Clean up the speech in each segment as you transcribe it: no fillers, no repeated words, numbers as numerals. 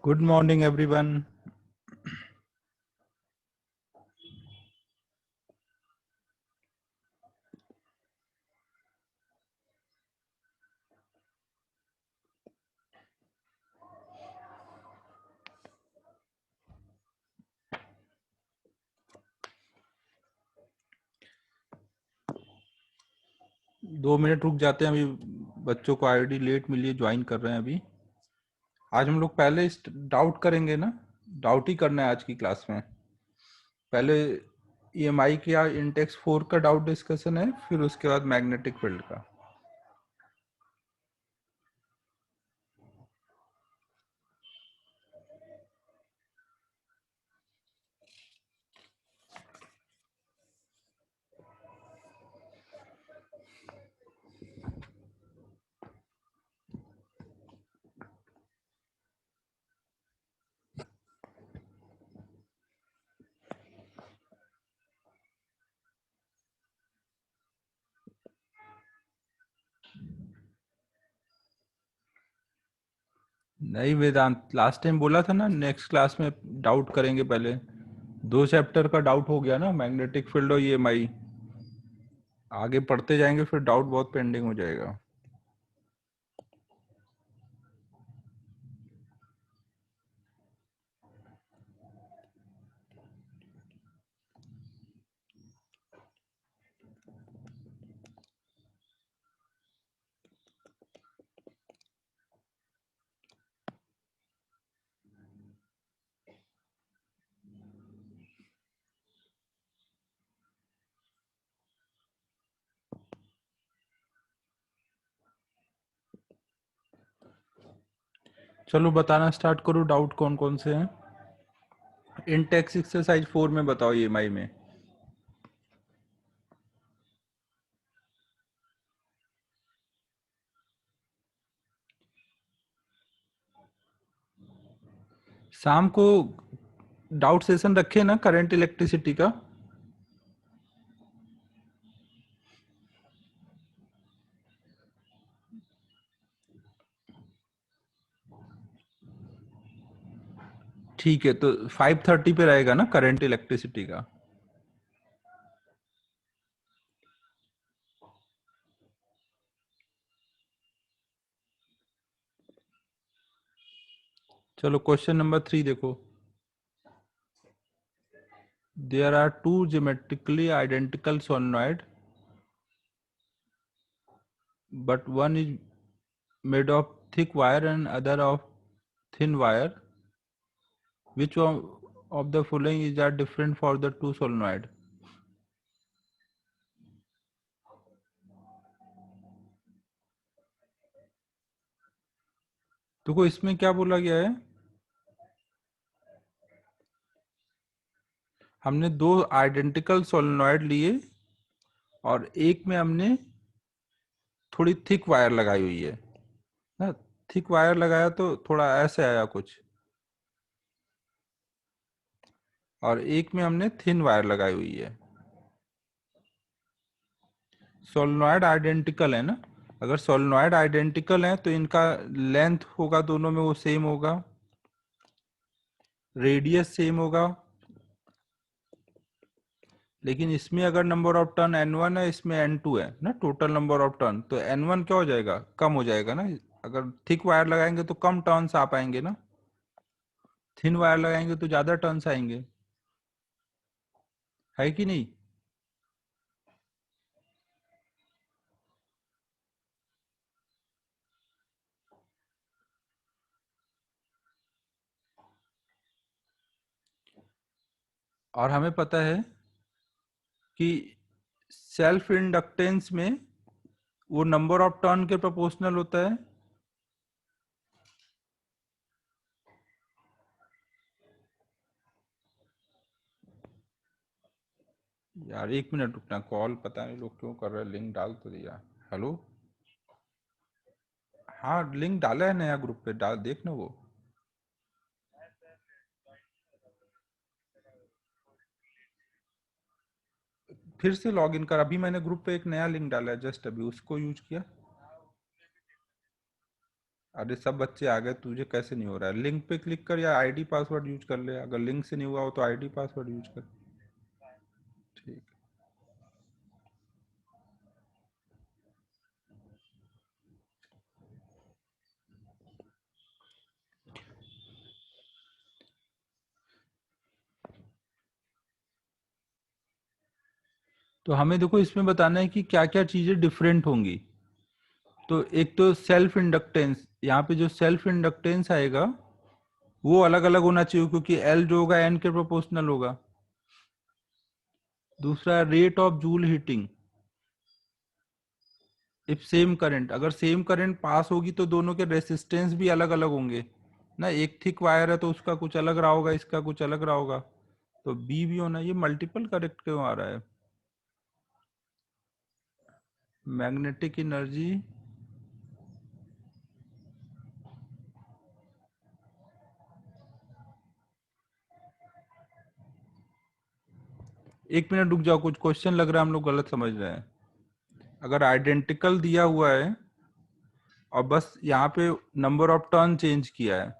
Good morning, everyone. 2 minute रुक जाते हैं। अभी बच्चों को आईडी लेट मिली है, ज्वाइन कर रहे हैं अभी। आज हम लोग पहले डाउट करेंगे ना, डाउट ही करना है आज की क्लास में। पहले ईएमआई का इंडेक्स 4 का डाउट डिस्कशन है, फिर उसके बाद मैग्नेटिक फील्ड का। नहीं वेदांत, लास्ट टाइम बोला था ना नेक्स्ट क्लास में डाउट करेंगे। पहले 2 चैप्टर का डाउट हो गया ना, मैग्नेटिक फील्ड और ईएमआई। आगे पढ़ते जाएंगे फिर डाउट बहुत पेंडिंग हो जाएगा। चलो बताना स्टार्ट करो, डाउट कौन कौन से हैं। इंटेक्स एक्सरसाइज 4 में बताओ ईएमआई में। शाम को डाउट सेशन रखे ना करंट इलेक्ट्रिसिटी का। ठीक है, तो 5:30 पे रहेगा ना करंट इलेक्ट्रिसिटी का। चलो क्वेश्चन नंबर 3 देखो। There are two geometrically identical solenoid but one is made of thick wire and other of thin wire. Which one of the following is are different for the two solenoid? तो इसमें क्या बोला गया है, हमने 2 identical solenoid लिए और एक में हमने थोड़ी थिक वायर लगाई हुई है ना। थिक वायर लगाया तो थोड़ा ऐसे आया कुछ, और एक में हमने थिन वायर लगाई हुई है। सोलेनॉइड आइडेंटिकल है ना। अगर सोलेनॉइड आइडेंटिकल है तो इनका लेंथ होगा दोनों में वो सेम होगा, रेडियस सेम होगा। लेकिन इसमें अगर नंबर ऑफ टर्न n1 है, इसमें n2 है ना, टोटल नंबर ऑफ टर्न, तो n1 क्या हो जाएगा, कम हो जाएगा ना। अगर थिक वायर लगाएंगे तो कम टर्न्स आ पाएंगे ना, थिन वायर लगाएंगे तो ज्यादा टर्न्स आएंगे, है कि नहीं। और हमें पता है कि सेल्फ इंडक्टेंस में वो नंबर ऑफ टर्न के प्रोपोर्शनल होता है। यार 1 मिनट रुकना, कॉल पता नहीं लोग क्यों कर रहे हैं। लिंक डाल तो दिया। हेलो, हाँ लिंक डाला है नया ग्रुप पे, डाल देखना वो। फिर से लॉग इन कर, अभी मैंने ग्रुप पे एक नया लिंक डाला है, जस्ट अभी उसको यूज किया। अरे सब बच्चे आ गए, तुझे कैसे नहीं हो रहा है? लिंक पे क्लिक कर या आईडी पासवर्ड यूज कर ले, अगर लिंक से नहीं हुआ हो तो आईडी पासवर्ड यूज कर। ठीक। तो हमें देखो इसमें बताना है कि क्या क्या चीजें डिफरेंट होंगी। तो एक तो सेल्फ इंडक्टेंस, यहाँ पे जो सेल्फ इंडक्टेंस आएगा वो अलग अलग होना चाहिए, क्योंकि एल जो होगा एन के प्रोपोर्शनल होगा। दूसरा rate of joule heating if same current, अगर सेम करंट पास होगी तो दोनों के रेसिस्टेंस भी अलग अलग होंगे ना। एक थिक वायर है तो उसका कुछ अलग रहा होगा, इसका कुछ अलग रहा होगा। तो बी भी होना। ये मल्टीपल करेक्ट क्यों आ रहा है? मैग्नेटिक एनर्जी, एक मिनट रुक जाओ, कुछ क्वेश्चन लग रहा है हम लोग गलत समझ रहे हैं। अगर आइडेंटिकल दिया हुआ है और बस यहाँ पे नंबर ऑफ टर्न चेंज किया है,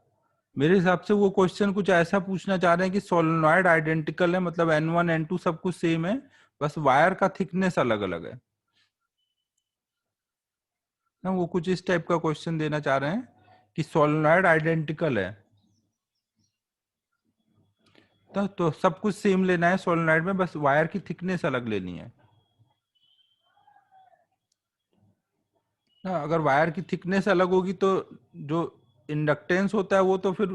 मेरे हिसाब से वो क्वेश्चन कुछ ऐसा पूछना चाह रहे हैं कि सोलेनॉइड आइडेंटिकल है, मतलब N1 N2 सब कुछ सेम है, बस वायर का थिकनेस अलग अलग है ना। वो कुछ इस टाइप का क्वेश्चन देना चाह रहे हैं कि सोलेनॉइड आइडेंटिकल है तो सब कुछ सेम लेना है सोलेनॉइड में, बस वायर की थिकनेस अलग लेनी है ना। अगर वायर की थिकनेस अलग होगी तो जो इंडक्टेंस होता है वो तो फिर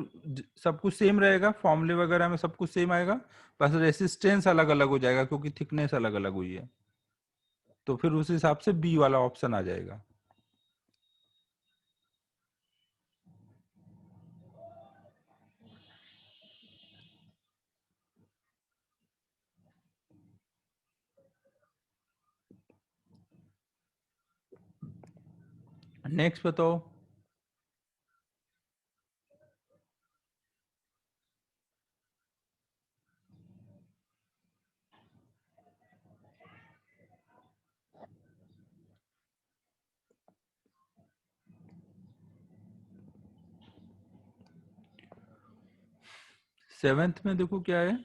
सब कुछ सेम रहेगा, फॉर्मूले वगैरह में सब कुछ सेम आएगा, बस रेसिस्टेंस अलग अलग हो जाएगा क्योंकि थिकनेस अलग अलग हुई है। तो फिर उस हिसाब से बी वाला ऑप्शन आ जाएगा। नेक्स्ट बताओ। 7th में देखो क्या है।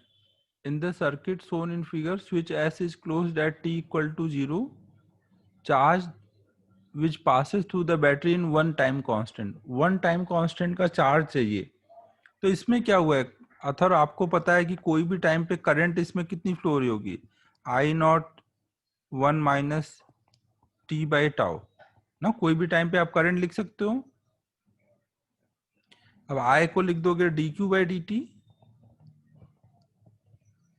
In the circuit shown in figure switch S is closed at t equal to 0, charge which passes through the battery in one time constant, one time constant का charge चाहिए। तो इसमें क्या हुआ है अथर, आपको पता है कि कोई भी टाइम पे करंट इसमें कितनी फ्लो हो रही होगी, I naught one minus t by tau ना। कोई भी टाइम पे आप करंट लिख सकते हो। अब आई को लिख दोगे D Q by D T,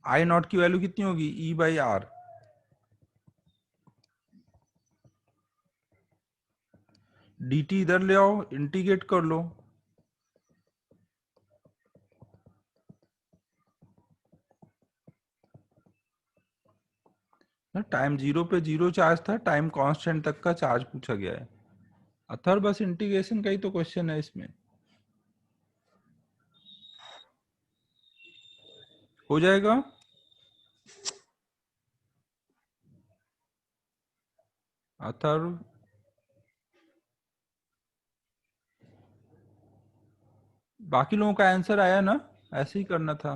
I not की वैल्यू कितनी होगी ई बाई आर, डी टी इधर ले आओ इंटीग्रेट कर लो ना। टाइम जीरो पे जीरो चार्ज था, टाइम कांस्टेंट तक का चार्ज पूछा गया है अथर, बस इंटीग्रेशन का ही तो क्वेश्चन है इसमें। हो जाएगा। अथर बाकी लोगों का आंसर आया ना, ऐसे ही करना था।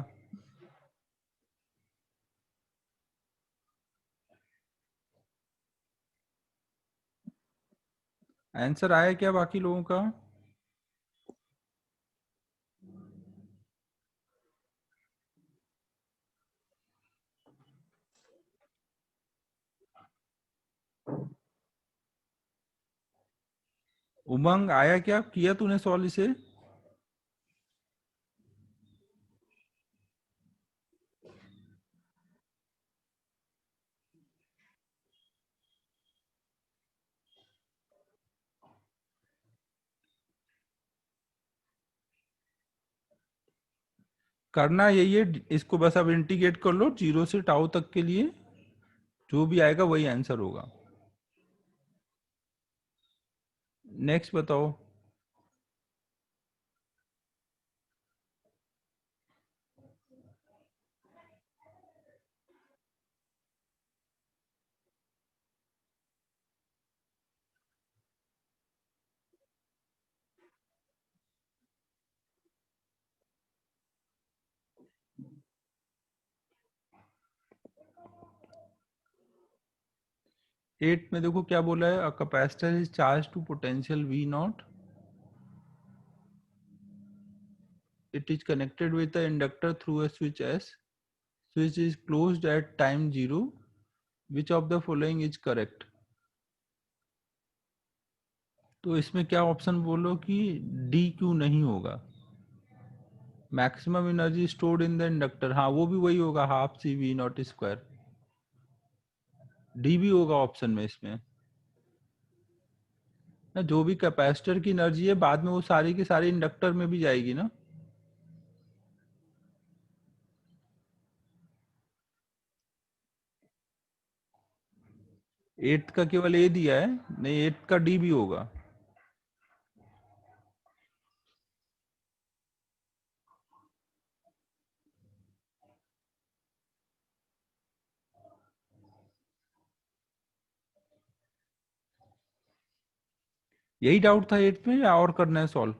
आंसर आया क्या बाकी लोगों का? उमंग आया क्या, किया तूने सॉल्व इसे? करना यही है, इसको बस अब इंटीग्रेट कर लो जीरो से टाउ तक के लिए, जो भी आएगा वही आंसर होगा। नेक्स्ट बताओ। 8 में देखो क्या बोला है, a capacitor is charge to potential V naught, it is connected with the inductor through a switch S. Switch is closed at time 0. Which of the following is correct? तो इसमें क्या ऑप्शन बोलो कि डी क्यों नहीं होगा? Maximum energy stored in the inductor, हाँ वो भी वही होगा, half C V naught square. D भी होगा ऑप्शन में इसमें ना। जो भी कैपेसिटर की एनर्जी है बाद में वो सारी की सारी इंडक्टर में भी जाएगी ना। 8 का केवल ए दिया है, नहीं 8 का डी भी होगा। यही डाउट था 8 में या और करना है सॉल्व?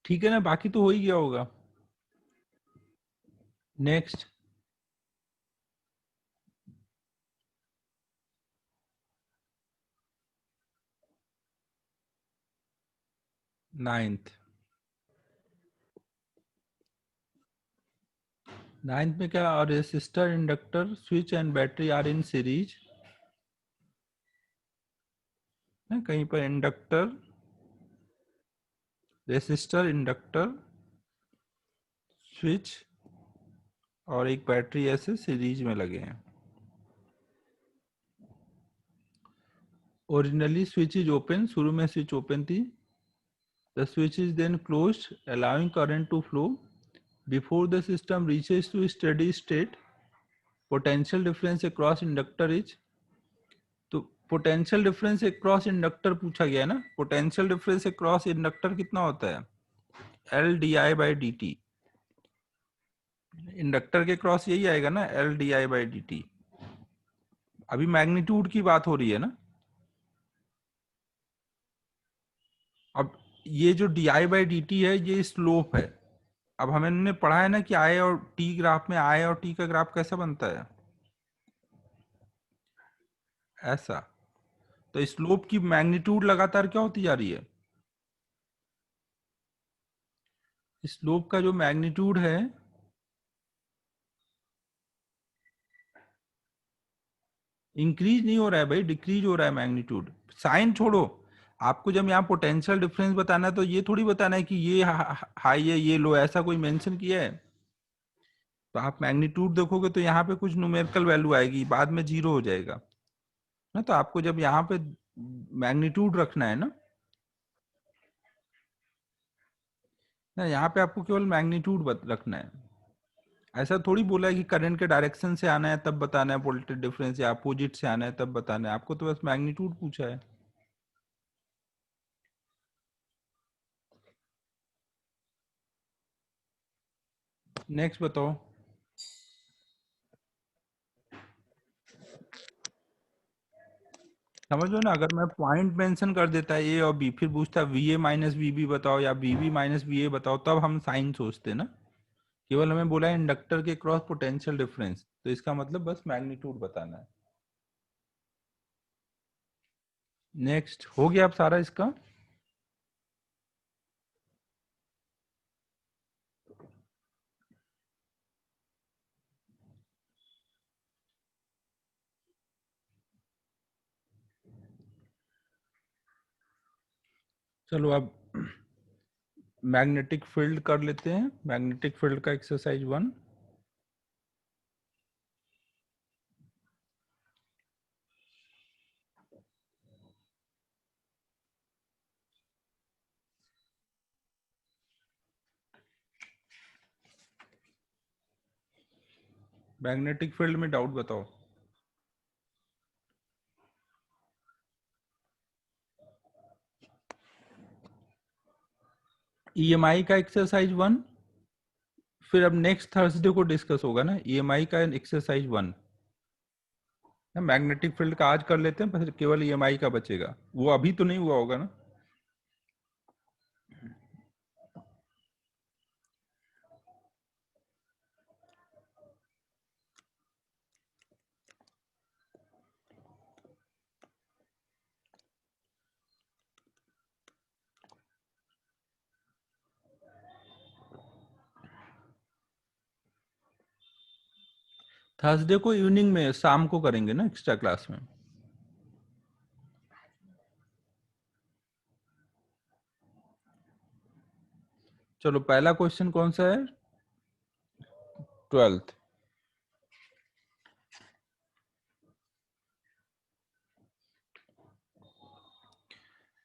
ठीक है ना, बाकी तो हो ही गया होगा। Next 9th। 9th में क्या, resistor inductor switch and battery are in series है कहीं पर। इंडक्टर, रेसिस्टर, इंडक्टर, स्विच और एक बैटरी ऐसे सीरीज में लगे हैं। ओरिजिनली स्विच इज ओपन, शुरू में स्विच ओपन थी। The switch is then closed allowing current to flow before the system reaches to steady state. Potential difference across inductor is, तो पोटेंशियल डिफरेंस अक्रॉस इंडक्टर पूछा गया है ना। Potential difference across inductor कितना होता है? L D I by D T. Inductor के cross यही आएगा ना, L D I by D T. अभी मैग्नीट्यूड की बात हो रही है ना। अब ये जो D I by D T है ये स्लोप है। अब हमने पढ़ा है ना कि आई और टी ग्राफ में, आई और टी का ग्राफ कैसा बनता है? ऐसा। तो स्लोप की मैग्नीट्यूड लगातार क्या होती जा रही है? स्लोप का जो मैग्नीट्यूड है इंक्रीज नहीं हो रहा है भाई, डिक्रीज हो रहा है मैग्नीट्यूड। साइन छोड़ो, आपको जब यहाँ पोटेंशियल डिफरेंस बताना है तो ये थोड़ी बताना है कि ये हाई है ये लो, ऐसा कोई मेंशन किया है? तो आप मैग्नीट्यूड देखोगे तो यहाँ पे कुछ न्यूमेरिकल वैल्यू आएगी, बाद में जीरो हो जाएगा ना। तो आपको जब यहाँ पे मैग्नीट्यूड रखना है ना, यहाँ पे आपको केवल मैग्नीट्यूड रखना है। ऐसा थोड़ी बोला है कि करंट के डायरेक्शन से आना है तब बताना है, वोल्टेज डिफरेंस या अपोजिट से आना है तब बताना है। आपको तो बस मैग्नीट्यूड पूछा है। नेक्स्ट बताओ। समझो ना, अगर मैं पॉइंट मेंशन कर देता है ए और बी, फिर पूछता V A minus V B बताओ या B B minus V A बताओ, तब हम साइन सोचते ना। केवल हमें बोला है इंडक्टर के क्रॉस पोटेंशियल डिफरेंस, तो इसका मतलब बस मैग्नीट्यूड बताना है। नेक्स्ट हो गया अब सारा इसका। चलो अब मैग्नेटिक फील्ड कर लेते हैं। मैग्नेटिक फील्ड का एक्सरसाइज 1। मैग्नेटिक फील्ड में डाउट बताओ। ईएमआई का एक्सरसाइज 1 फिर अब नेक्स्ट थर्सडे को डिस्कस होगा ना, ईएमआई का एक्सरसाइज 1। मैग्नेटिक फील्ड का आज कर लेते हैं, फिर केवल ईएमआई का बचेगा, वो अभी तो नहीं हुआ होगा ना। थर्सडे को इवनिंग में, शाम को करेंगे ना एक्स्ट्रा क्लास में। चलो पहला क्वेश्चन कौन सा है? 12th।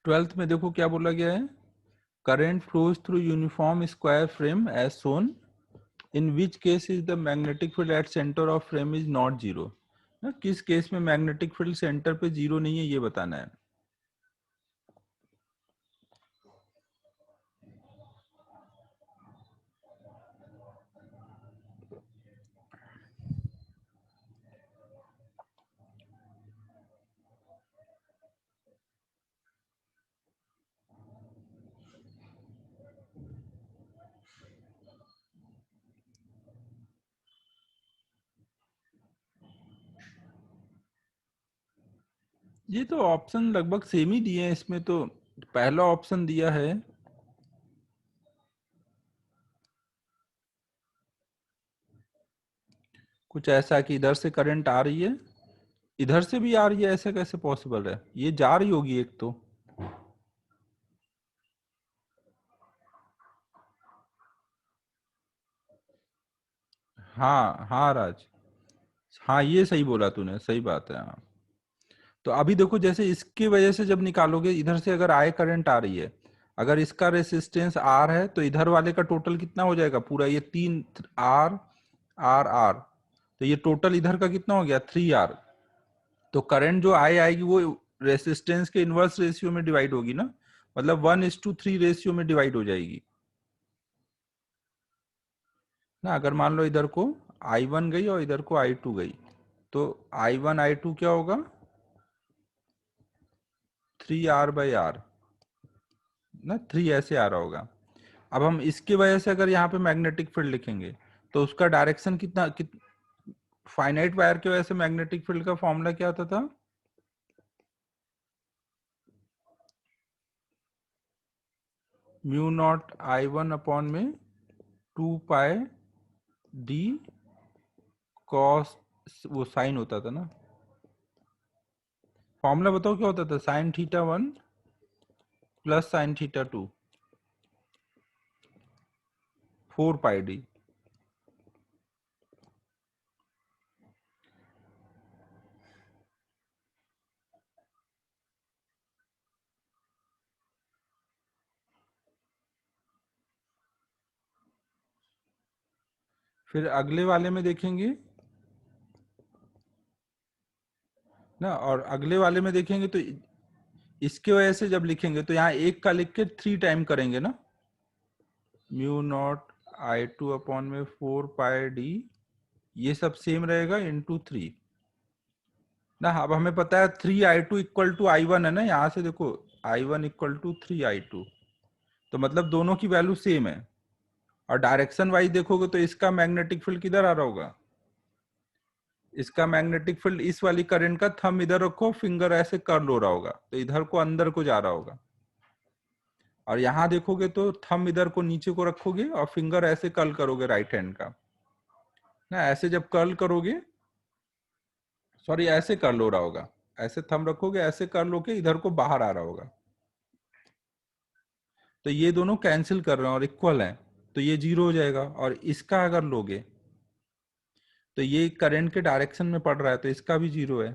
ट्वेल्थ में देखो क्या बोला गया है। Current flows through uniform square frame as shown, in which case is the magnetic field at centre of frame is not zero. किस केस में मैग्नेटिक फील्ड सेंटर पे जीरो नहीं है, ये बताना है। ये तो ऑप्शन लगभग सेम ही दिए हैं इसमें तो। पहला ऑप्शन दिया है कुछ ऐसा कि इधर से करंट आ रही है, इधर से भी आ रही है, ऐसा कैसे पॉसिबल है? ये जा रही होगी एक तो। हाँ हाँ राज, हाँ ये सही बोला तूने, सही बात है हाँ। तो अभी देखो जैसे इसकी वजह से जब निकालोगे, इधर से अगर आई करंट आ रही है, अगर इसका रेसिस्टेंस आर है तो इधर वाले का टोटल कितना हो जाएगा पूरा, ये तीन आर आर आर, तो ये टोटल इधर का कितना हो गया 3R। तो करंट जो आई आएगी वो रेसिस्टेंस के इनवर्स रेशियो में डिवाइड होगी ना, मतलब 1:3 रेशियो में डिवाइड हो जाएगी ना। अगर मान लो इधर को I1 गई और इधर को I2 गई, तो I1 I2 क्या होगा, 3R/R ना, 3 ऐसे आ रहा होगा। अब हम इसकी वजह से अगर यहाँ पे मैग्नेटिक फील्ड लिखेंगे तो उसका डायरेक्शन फाइनाइट वायर की वजह से मैग्नेटिक फील्ड का फॉर्मूला क्या आता था? म्यू नॉट I1 अपॉन में 2π d कॉस, वो साइन होता था ना। फॉर्मूला बताओ क्या होता था? sin θ1 plus sin θ2, 4π d। फिर अगले वाले में देखेंगे ना, और अगले वाले में देखेंगे तो इसके वजह से जब लिखेंगे तो यहाँ एक का लिख के 3 टाइम करेंगे ना, म्यू नॉट I2 अपॉन में 4π d, ये सब सेम रहेगा इंटू 3 ना। अब हमें पता है 3I2 इक्वल टू I1 है ना, यहाँ से देखो I1 इक्वल टू 3I2, तो मतलब दोनों की वैल्यू सेम है। और डायरेक्शन वाइज देखोगे तो इसका मैग्नेटिक फील्ड किधर आ रहा होगा, इसका मैग्नेटिक फील्ड इस वाली करंट का, थंब इधर रखो, फिंगर ऐसे कर्ल हो रहा होगा, तो इधर को अंदर को जा रहा होगा। और यहाँ देखोगे तो थंब इधर को नीचे को रखोगे और फिंगर ऐसे कर्ल करोगे राइट हैंड का ना, ऐसे जब कर्ल करोगे, सॉरी ऐसे कर्ल हो रहा होगा, ऐसे थंब रखोगे, ऐसे कर्ल होके इधर को बाहर आ रहा होगा, तो ये दोनों कैंसिल कर रहे हैं और इक्वल है, तो ये जीरो हो जाएगा। और इसका अगर लोगे तो ये करंट के डायरेक्शन में पड़ रहा है, तो इसका भी जीरो है।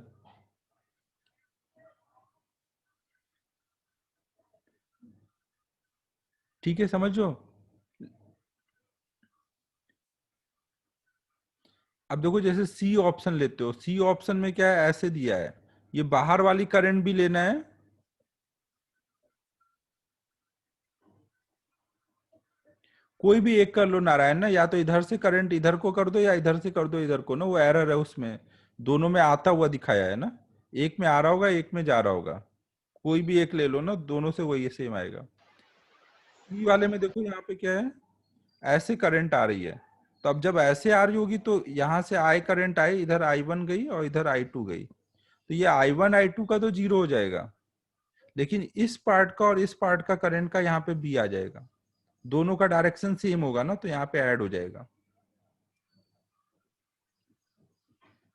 ठीक है, समझो। अब देखो जैसे सी ऑप्शन लेते हो, सी ऑप्शन में क्या है, ऐसे दिया है, ये बाहर वाली करंट भी लेना है, कोई भी एक कर लो नारायण ना, या तो इधर से करंट इधर को कर दो या इधर से कर दो इधर को ना, वो एरर है उसमें, दोनों में आता हुआ दिखाया है ना, एक में आ रहा होगा एक में जा रहा होगा, कोई भी एक ले लो ना, दोनों से वही सेम आएगा। ई वाले में देखो यहाँ पे क्या है, ऐसे करंट आ रही है, तो अब जब ऐसे आ रही होगी तो यहाँ से आई करंट आई, इधर I1 गई और इधर I2 गई, तो ये I1 I2 का तो जीरो हो जाएगा, लेकिन इस पार्ट का और इस पार्ट का करंट का यहाँ पे बी आ जाएगा, दोनों का डायरेक्शन सेम होगा ना, तो यहाँ पे ऐड हो जाएगा।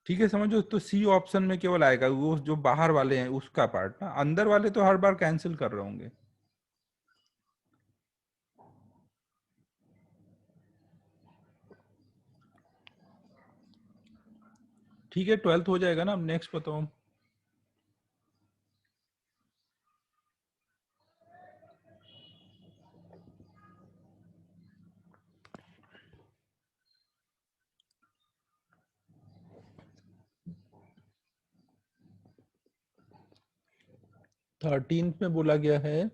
ठीक है, समझो। तो सी ऑप्शन में केवल आएगा वो जो बाहर वाले हैं उसका पार्ट ना, अंदर वाले तो हर बार कैंसिल कर रहे होंगे। ठीक है, 12th हो जाएगा ना। अब नेक्स्ट बताओ। थर्टीन में बोला गया है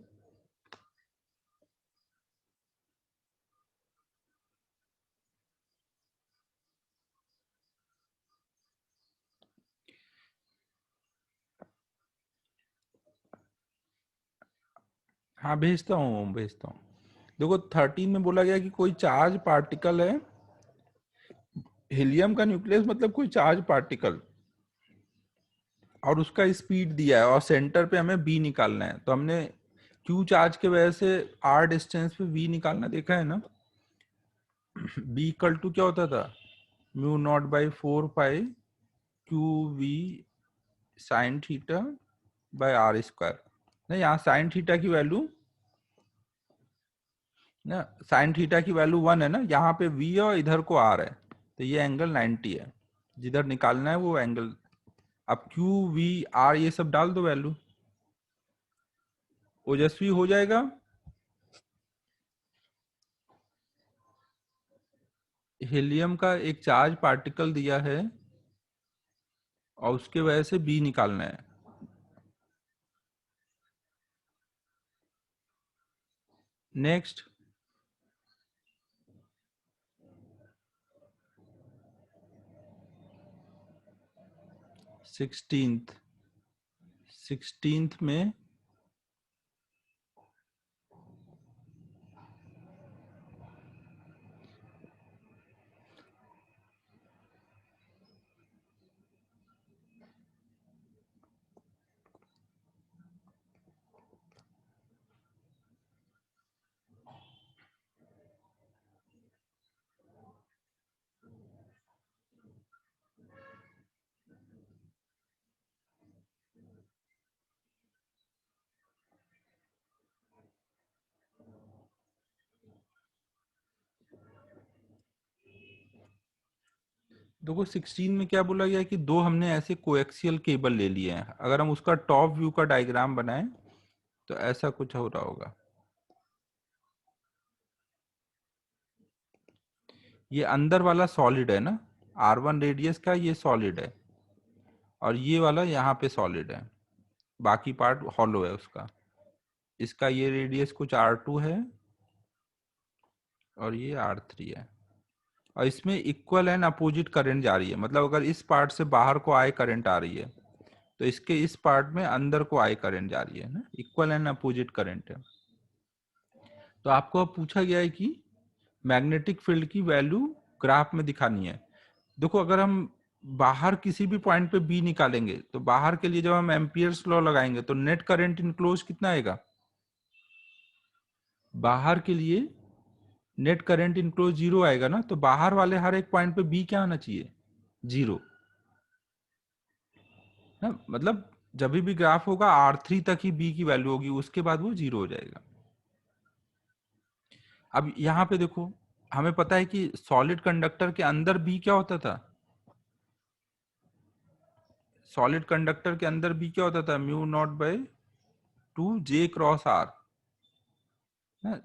हाँ भेजता हूँ। देखो 13 में बोला गया कि कोई चार्ज पार्टिकल है, हीलियम का न्यूक्लियस मतलब कोई चार्ज पार्टिकल, और उसका स्पीड दिया है और सेंटर पे हमें बी निकालना है। तो हमने क्यू चार्ज के वजह से आर डिस्टेंस पे वी निकालना देखा है ना। बी इक्वल टू क्या होता था, mu naught by 4 pi q v sine theta by r square. ना यहाँ साइन थीटा की वैल्यू ना, साइन थीटा की वैल्यू 1 है ना, यहाँ पे v और इधर को r है, तो ये एंगल 90 है। जिधर निकालना है वो एंगल। अब q v r ये सब डाल दो वैल्यू, ओजस्वी हो जाएगा। हीलियम का एक चार्ज पार्टिकल दिया है और उसके वजह से b निकालना है। नेक्स्ट 16th 16th में देखो 16 में क्या बोला गया है कि दो हमने ऐसे कोएक्सियल केबल ले लिए हैं। अगर हम उसका टॉप व्यू का डायग्राम बनाएं तो ऐसा कुछ हो रहा होगा। ये अंदर वाला सॉलिड है ना, R1 रेडियस का ये सॉलिड है, और ये वाला यहाँ पे सॉलिड है, बाकी पार्ट हॉलो है उसका। इसका ये रेडियस कुछ R2 है और ये R3 है, और इसमें इक्वल एंड अपोजिट करंट जा रही है। मतलब अगर इस पार्ट से बाहर को आई करंट आ रही है तो इसके इस पार्ट में अंदर को आई करंट जा रही है ना, इक्वल एंड अपोजिट करंट है। तो आपको अब पूछा गया है कि मैग्नेटिक फील्ड की वैल्यू ग्राफ में दिखानी है। देखो अगर हम बाहर किसी भी पॉइंट पे बी निकालेंगे तो बाहर के लिए जब हम एम्पियर्स लॉ लगाएंगे तो नेट करंट इनक्लोज कितना आएगा, बाहर के लिए नेट करंट इनक्लोज 0 आएगा ना। तो बाहर वाले हर एक पॉइंट पे बी क्या आना चाहिए, 0 ना। मतलब जब भी ग्राफ होगा R3 तक ही बी की वैल्यू होगी, उसके बाद वो 0 हो जाएगा। अब यहाँ पे देखो, हमें पता है कि सॉलिड कंडक्टर के अंदर बी क्या होता था, सॉलिड कंडक्टर के अंदर बी क्या होता था, mu naught by 2 J cross R ना,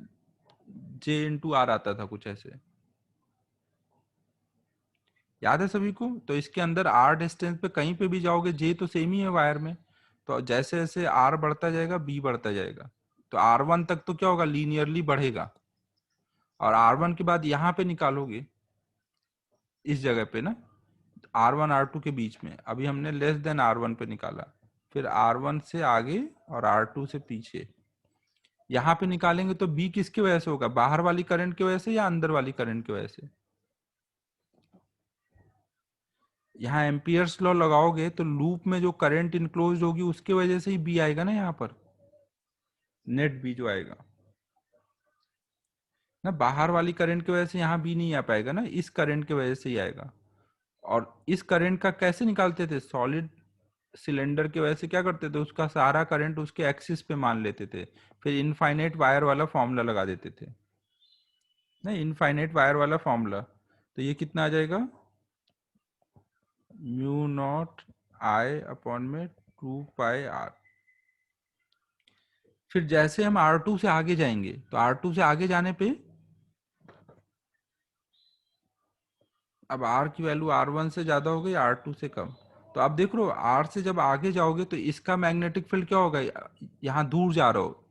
J × R आता था कुछ ऐसे, याद है सभी को। तो इसके अंदर R डिस्टेंस पे कहीं पे भी जाओगे J तो सेम ही है वायर में, तो जैसे जैसे R बढ़ता जाएगा B बढ़ता जाएगा। तो R1 तक तो क्या होगा, लीनियरली बढ़ेगा, और R1 के बाद यहाँ पे निकालोगे इस जगह पे ना, R1 R2 के बीच में। अभी हमने लेस देन R1 पे निकाला, फिर R1 से आगे और R2 से पीछे। यहाँ पे निकालेंगे तो B किसकी वजह से होगा, बाहर वाली करंट की वजह से या अंदर वाली करंट की वजह से। यहाँ एम्पियर्स लॉ लगाओगे तो लूप में जो करंट इनक्लोज होगी उसके वजह से ही बी आएगा ना, यहाँ पर नेट बी जो आएगा ना, बाहर वाली करंट की वजह से यहाँ बी नहीं आ पाएगा ना, इस करंट की वजह से ही आएगा। और इस करंट का कैसे निकालते थे? सॉलिड सिलेंडर की वजह से क्या करते थे, उसका सारा करंट उसके एक्सिस पे मान लेते थे, फिर इनफाइनाइट वायर वाला फॉर्मूला लगा देते थे। नहीं, इनफाइनाइट वायर वाला फॉर्मूला, तो ये कितना आ जाएगा, म्यू नॉट आई अपॉन में 2 पाई आर। फिर जैसे हम R2 से आगे जाएंगे, तो R2 से आगे जाने पे अब R की वैल्यू R1 से ज्यादा हो गई, R2 से कम। तो आप देख रहे हो R से जब आगे जाओगे तो इसका मैग्नेटिक फील्ड क्या होगा, यहाँ दूर जा रहा हो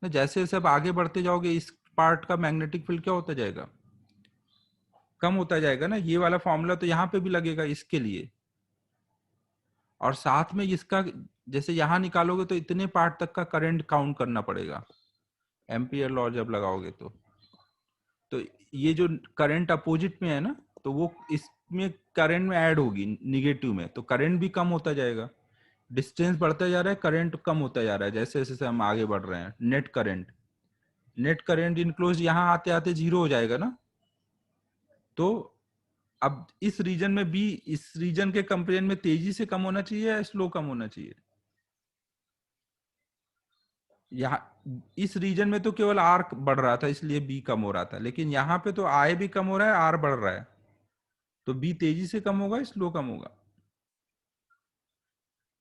ना, जैसे जैसे आप आगे बढ़ते जाओगे इस पार्ट का मैग्नेटिक फील्ड क्या होता जाएगा, कम होता जाएगा ना। ये वाला फॉर्मूला तो यहाँ पे भी लगेगा इसके लिए, और साथ में इसका जैसे यहाँ निकालोगे तो इतने पार्ट तक का करंट काउंट करना पड़ेगा, एम्पियर लॉ जब लगाओगे तो ये जो करंट अपोजिट में है ना, तो वो इसमें करंट में ऐड होगी निगेटिव में, तो करंट भी कम होता जाएगा। डिस्टेंस बढ़ता जा रहा है, करंट कम होता जा रहा है जैसे जैसे हम आगे बढ़ रहे हैं। नेट करंट इनक्लोज यहाँ आते आते जीरो हो जाएगा ना। तो अब इस रीजन में भी, इस रीजन के कंपेरिजन में तेजी से कम होना चाहिए या स्लो कम होना चाहिए? यहाँ इस रीजन में तो केवल आर बढ़ रहा था इसलिए बी कम हो रहा था, लेकिन यहाँ पे तो आई भी कम हो रहा है, आर बढ़ रहा है, तो बी तेजी से कम होगा स्लो कम होगा?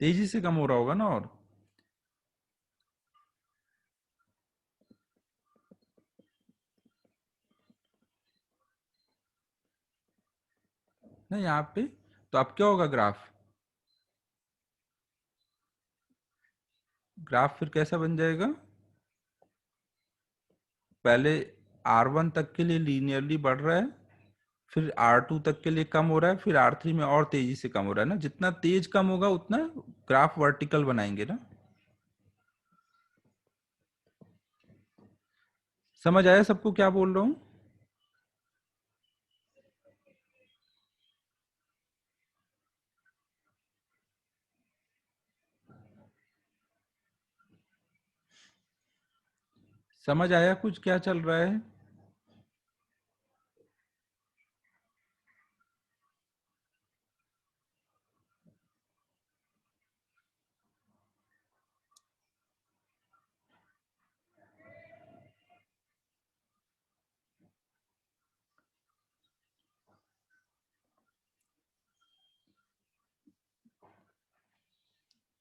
तेजी से कम हो रहा होगा ना। और ना यहाँ पे, तो अब क्या होगा ग्राफ, ग्राफ फिर कैसा बन जाएगा, पहले R1 तक के लिए लीनियरली बढ़ रहा है, फिर R2 तक के लिए कम हो रहा है, फिर R3 में और तेजी से कम हो रहा है ना। जितना तेज कम होगा उतना ग्राफ वर्टिकल बनाएंगे ना। समझ आया सबको क्या बोल रहा हूँ? समझ आया कुछ क्या चल रहा है?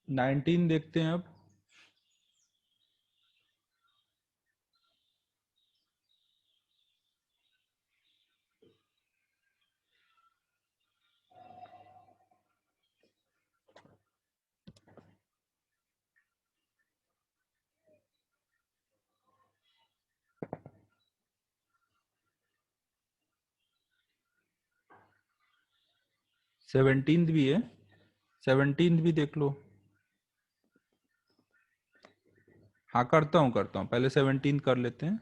19 देखते हैं अब। सेवनटीन भी है, 17 भी देख लो। हाँ करता हूँ, पहले 17 कर लेते हैं।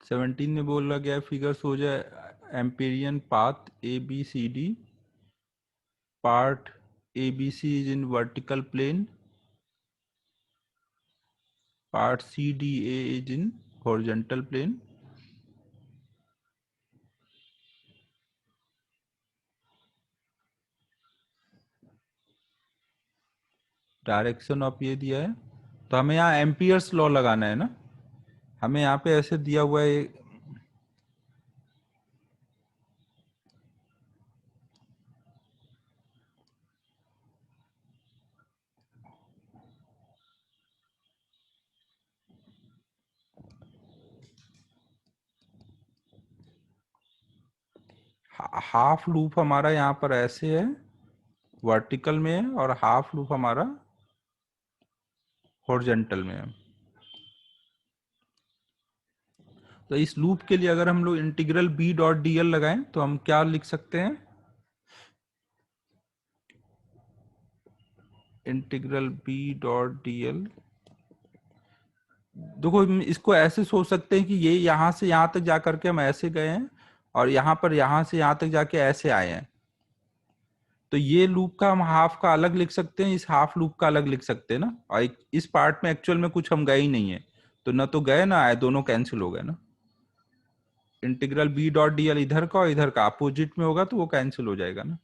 17 में बोला गया फिगर सो जाए Amperian path ABCD, part ABC is in vertical plane, part CDA is in horizontal plane, direction of ये दिया है, तो हमें यहाँ एम्पियर्स लॉ लगाना है ना। हमें यहाँ पे ऐसे दिया हुआ है, हाफ लूप हमारा यहाँ पर ऐसे है, वर्टिकल में है, और हाफ लूप हमारा हॉरिजॉन्टल में है। तो इस लूप के लिए अगर हम लोग इंटीग्रल B.dl लगाएं तो हम क्या लिख सकते हैं, इंटीग्रल B.dl। देखो हम इसको ऐसे सोच सकते हैं कि ये यहाँ से यहाँ तक जाकर के हम ऐसे गए हैं, और यहाँ पर यहाँ से यहाँ तक जाके ऐसे आए हैं। तो ये लूप का हम हाफ का अलग लिख सकते हैं, इस हाफ लूप का अलग लिख सकते हैं ना। और इस पार्ट में एक्चुअल में कुछ हम गए ही नहीं है, तो ना तो गए ना आए, दोनों कैंसिल हो गए ना। Integral B dot d l इधर का और इधर का अपोजिट में होगा तो वो कैंसिल हो जाएगा ना।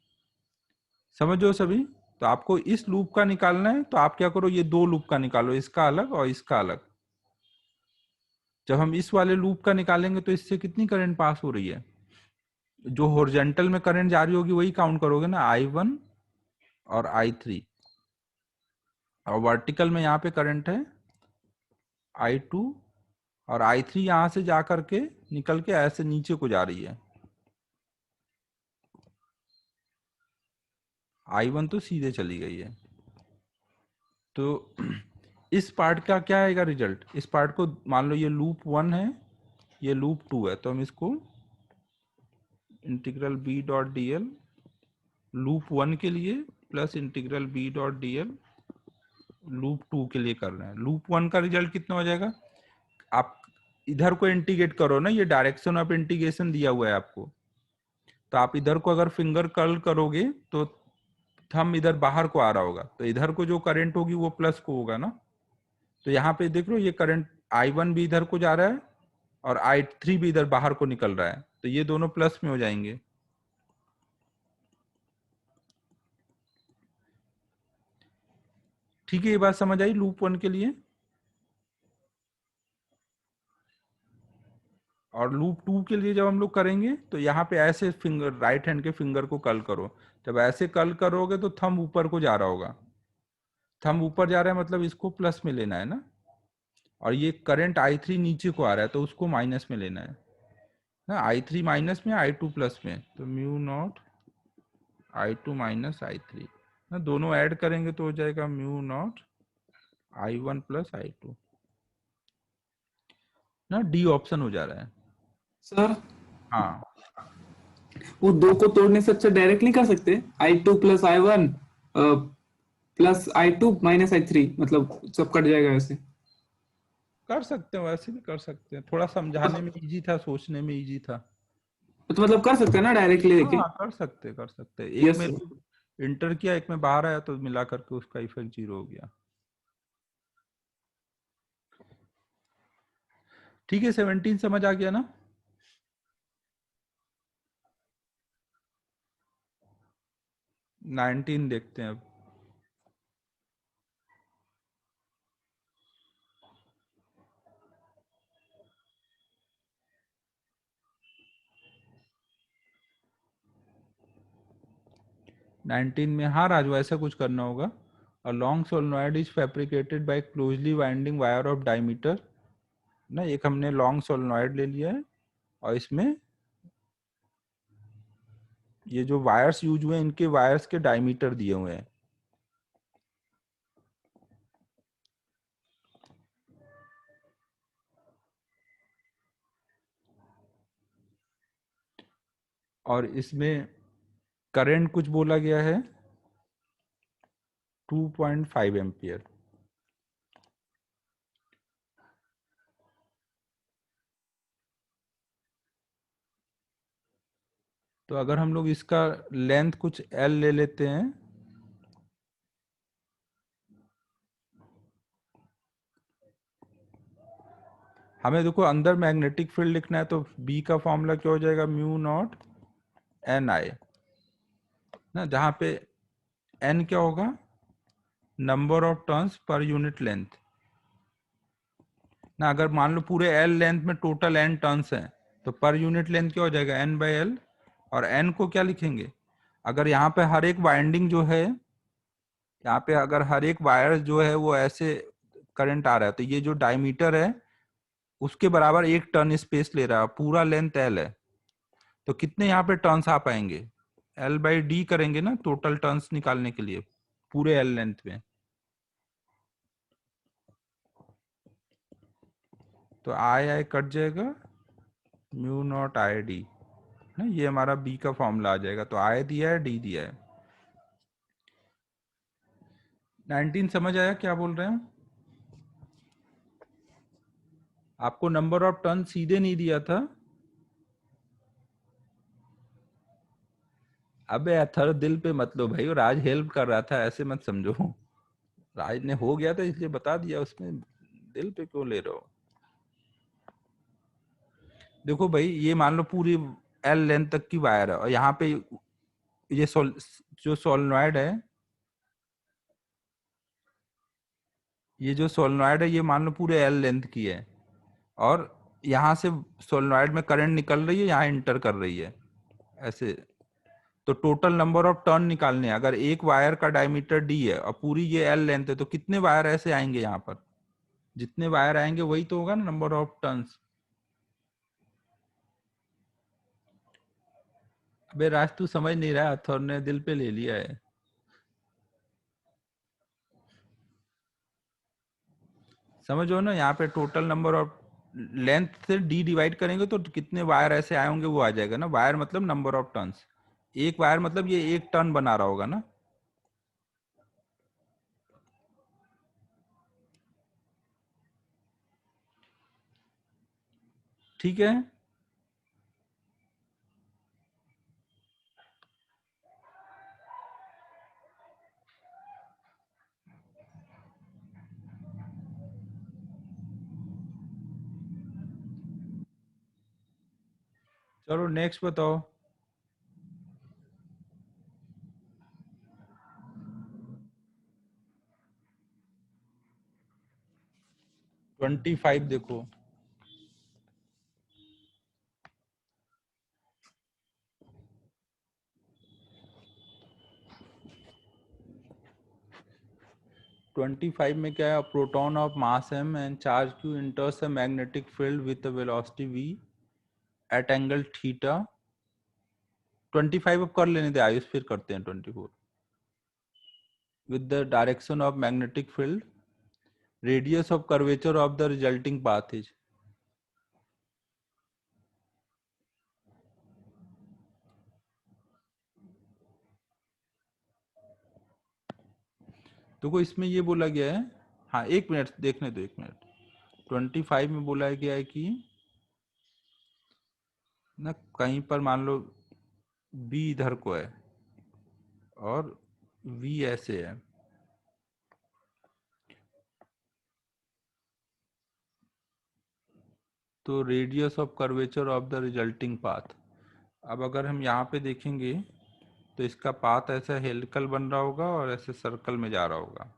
समझो सभी। तो आपको इस लूप का निकालना है, तो आप क्या करो, ये दो लूप का निकालो, इसका अलग और इसका अलग। जब हम इस वाले लूप का निकालेंगे तो इससे कितनी करंट पास हो रही है, जो हॉरिजॉन्टल में करंट जा रही होगी वही काउंट करोगे ना, I1 और I3। और वर्टिकल में यहाँ पे करंट है I2 और I3 यहां से जा करके निकल के ऐसे नीचे को जा रही है। I1 तो सीधे चली गई है। तो इस पार्ट का क्या आएगा रिजल्ट, इस पार्ट को मान लो ये लूप 1 है, ये लूप 2 है, तो हम इसको integral B dot d l loop 1 के लिए plus integral B dot d l loop 2 के लिए कर रहे हैं। लूप 1 का रिजल्ट कितना हो जाएगा, आप इधर को इंटीग्रेट करो ना, ये डायरेक्शन ऑफ इंटीग्रेशन दिया हुआ है आपको। तो आप इधर को अगर फिंगर कर्ल करोगे तो थंब इधर बाहर को आ रहा होगा, तो इधर को जो करंट होगी वो प्लस को होगा ना। तो यहाँ पे देख लो, ये करंट I1 भी इधर को जा रहा है और I3 भी इधर बाहर को निकल रहा है, तो ये दोनों प्लस में हो जाएंगे। ठीक है, ये बात समझ आई लूप 1 के लिए। और लूप 2 के लिए जब हम लोग करेंगे तो यहाँ पे ऐसे फिंगर, राइट हैंड के फिंगर को कर्ल करो। जब ऐसे कर्ल करोगे तो थंब ऊपर को जा रहा होगा, थंब ऊपर जा रहा है मतलब इसको प्लस में लेना है ना। और ये करंट I3 नीचे को आ रहा है तो उसको माइनस में लेना है ना। I3 माइनस में, I2 प्लस में, तो mu naught I2 minus I3 ना, दोनों ऐड करेंगे तो हो जाएगा mu naught I1 plus I2 ना। डी ऑप्शन हो जा रहा है। सर हाँ, वो दो को तोड़ने से अच्छा डायरेक्ट नहीं कर सकते, I2 + I1 +I2 - I3, मतलब सब कट जाएगा ऐसे। कर सकते हैं, वैसे भी कर सकते हैं, थोड़ा समझाने में इजी था, सोचने में इजी था। तो मतलब कर सकते हैं ना डायरेक्टली लेके। हाँ, कर सकते, कर सकते। एक यस में सर। इंटर किया, एक में बाहर आया, तो मिला करके उसका इफेक्ट 0 हो गया। ठीक है, 17 समझ आ गया ना। 19 देखते हैं अब। नाइनटीन में, हाँ राजू, ऐसा कुछ करना होगा। A long solenoid is fabricated by closely winding wire of diameter ना। एक हमने लॉन्ग सोलनॉइड ले लिया है और इसमें ये जो वायर्स यूज हुए हैं, इनके वायर्स के डायमीटर दिए हुए हैं। और इसमें करंट कुछ बोला गया है 2.5 एम्पियर। तो अगर हम लोग इसका लेंथ कुछ L ले लेते हैं, हमें देखो अंदर मैग्नेटिक फील्ड लिखना है, तो B का फॉर्मूला क्या हो जाएगा, म्यू नॉट Ni ना, जहाँ पे N क्या होगा, number of turns per unit length ना। अगर मान लो पूरे L लेंथ में टोटल N टर्न्स हैं, तो पर यूनिट लेंथ क्या हो जाएगा, N/L। और N को क्या लिखेंगे, अगर यहाँ पे हर एक वाइंडिंग जो है, यहाँ पे अगर हर एक वायर जो है वो ऐसे करंट आ रहा है, तो ये जो डायमीटर है उसके बराबर एक टर्न स्पेस ले रहा है, पूरा लेंथ L है। तो कितने यहाँ पे टर्न्स आ पाएंगे, L/D करेंगे ना टोटल टर्न्स निकालने के लिए पूरे L लेंथ में। तो I कट जाएगा, म्यू नॉट I/D ना, ये हमारा B का फॉर्मूला आ जाएगा। तो I दिया है, D दिया है। 19 समझ आया क्या बोल रहे हैं। आपको नंबर ऑफ टर्न सीधे नहीं दिया था, अबे अथर दिल पे मत लो भाई, राज हेल्प कर रहा था, ऐसे मत समझो। राज ने हो गया था इसलिए बता दिया, उसमें दिल पे क्यों ले रहे हो? देखो भाई, ये मान लो पूरी एल लेंथ तक की वायर है, और यहाँ पे ये जो सोलनॉइड है, ये जो सोलनॉइड है ये मान लो पूरे एल लेंथ की है, और यहाँ से सोलनॉइड में करंट निकल रही है, यहाँ इंटर कर रही है ऐसे। तो टोटल नंबर ऑफ टर्न निकालने हैं। अगर एक वायर का डायमीटर डी है और पूरी ये एल लेंथ है, तो कितने वायर ऐसे आएंगे यहाँ पर? जितने वायर आएंगे वही तो होगा ना नंबर ऑफ टर्न्स। अबे राज, तू समझ नहीं रहा, थॉर ने दिल पे ले लिया है। समझो ना, यहाँ पे टोटल नंबर ऑफ लेंथ से डी डिवाइड करेंगे तो कितने वायर ऐसे आए होंगे वो आ जाएगा ना। वायर मतलब नंबर ऑफ टर्न्स, एक वायर मतलब ये एक टर्न बना रहा होगा ना। ठीक है। चलो नेक्स्ट बताओ। 25 देखो। 25 में क्या है? Proton of mass m and charge q enters a magnetic field with a velocity v at angle theta। 25 अब कर लेने दे आयुष, फिर करते हैं 24। with the direction of magnetic field, radius of curvature of the resulting path is। देखो इसमें ये बोला गया है, हाँ एक मिनट देखने दो, एक मिनट। 25 में बोला गया है कि ना कहीं पर मान लो बी इधर को है और वी ऐसे है, तो radius of curvature of the resulting path. अब अगर हम यहाँ पे देखेंगे तो इसका पाथ ऐसा हेलिकल बन रहा होगा और ऐसे सर्कल में जा रहा होगा।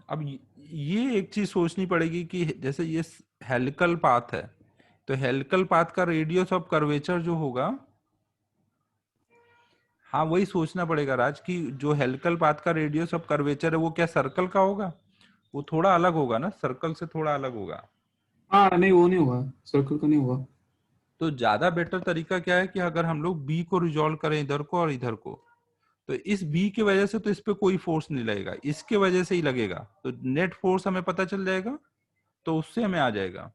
अब ये एक चीज सोचनी पड़ेगी कि जैसे ये हेलिकल पाथ है, तो हेलिकल पाथ का रेडियस ऑफ कर्वेचर जो होगा, हाँ वही सोचना पड़ेगा राज कि जो हेलिकल पाथ का रेडियस ऑफ कर्वेचर है वो क्या सर्कल का होगा? वो थोड़ा अलग होगा ना, सर्कल से थोड़ा अलग होगा। हाँ नहीं, वो नहीं होगा, सर्कल का नहीं होगा। तो ज्यादा बेटर तरीका क्या है कि अगर हम लोग बी को रिजॉल्व करें इधर को और इधर को, तो इस बी की वजह से तो इस पे कोई फोर्स नहीं लगेगा, इसके वजह से ही लगेगा, तो नेट फोर्स हमें पता चल जाएगा, तो उससे हमें आ जाएगा।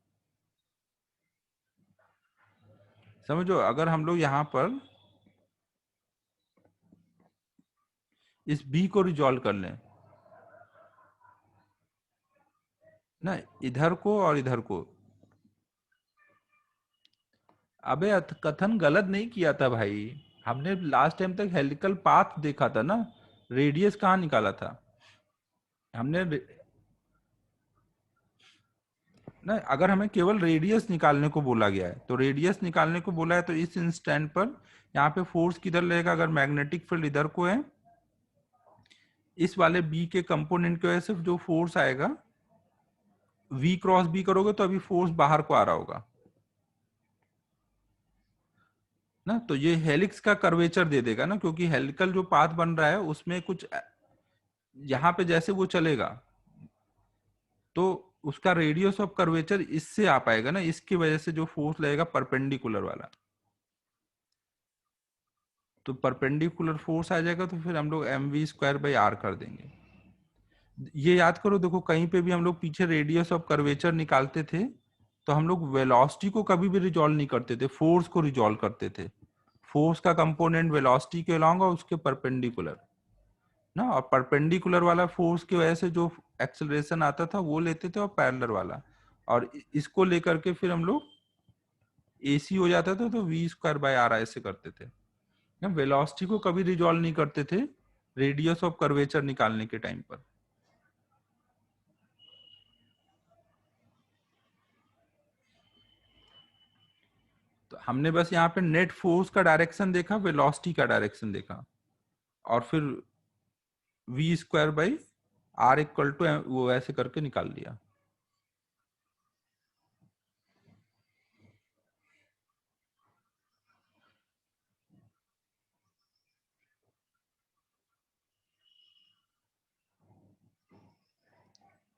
समझो अगर हम लोग यहाँ पर इस बी को रिजॉल्व कर लें ना, इधर को और इधर को। अबे कथन गलत नहीं किया था भाई, हमने लास्ट टाइम तक हेलिकल पाथ देखा था ना, रेडियस कहाँ निकाला था हमने ना। अगर हमें केवल रेडियस निकालने को बोला गया है, तो रेडियस निकालने को बोला है, तो इस इंस्टेंट पर यहाँ पे फोर्स किधर रहेगा? अगर मैग्नेटिक फील्ड इधर को है, इस वाले बी के कंपोनेंट की वजह से जो फोर्स आएगा, वी क्रॉस बी करोगे तो अभी फोर्स बाहर को आ रहा होगा ना, तो ये हेलिक्स का कर्वेचर दे देगा ना, क्योंकि हेलिकल जो पाथ बन रहा है उसमें कुछ यहाँ पे जैसे वो चलेगा, तो उसका रेडियस ऑफ कर्वेचर इससे आ पाएगा ना, इसकी वजह से जो फोर्स लगेगा परपेंडिकुलर वाला, तो परपेंडिकुलर फोर्स आ जाएगा, तो फिर हम लोग mv² बाई आर कर देंगे। ये याद करो, देखो कहीं पे भी हम लोग पीछे रेडियस ऑफ कर्वेचर निकालते थे तो हम लोग वेलोसिटी को कभी भी रिजॉल्व नहीं करते थे, फोर्स को रिजॉल्व करते थे। फोर्स का कंपोनेंट वेलोसिटी के अलॉन्ग और उसके परपेंडिकुलर ना, और परपेंडिकुलर वाला फोर्स की वजह से जो एक्सेलरेशन आता था वो लेते थे, और पैरेलल वाला, और इसको लेकर के फिर हम लोग एसी हो जाता था तो वी स्क्वायर बाय आर ऐसे करते थे। ना वेलोसिटी को कभी रिजॉल्व नहीं करते थे रेडियस ऑफ कर्वेचर निकालने के टाइम पर। तो हमने बस यहाँ पे नेट फोर्स का डायरेक्शन देखा, वेलोसिटी का डायरेक्शन देखा, और फिर v square by r equal to वो ऐसे करके निकाल लिया।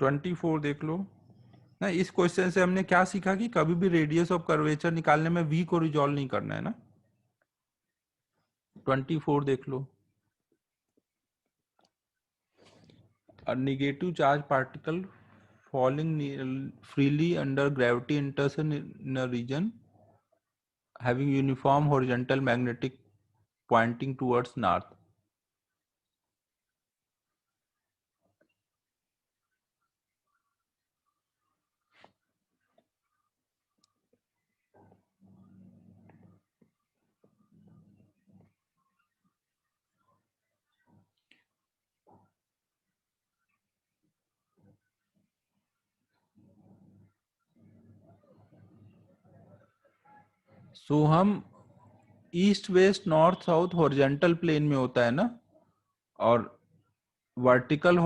ट्वेंटी फोर देख लो ना। इस क्वेश्चन से हमने क्या सीखा कि कभी भी रेडियस ऑफ कर्वेचर निकालने में वी को रिजॉल्व नहीं करना है ना। 24 देख लो। A negative charge particle falling freely under gravity enters in a region having uniform horizontal magnetic pointing towards north. So हम east west north south horizontal plane में होता है ना, और वर्टिकल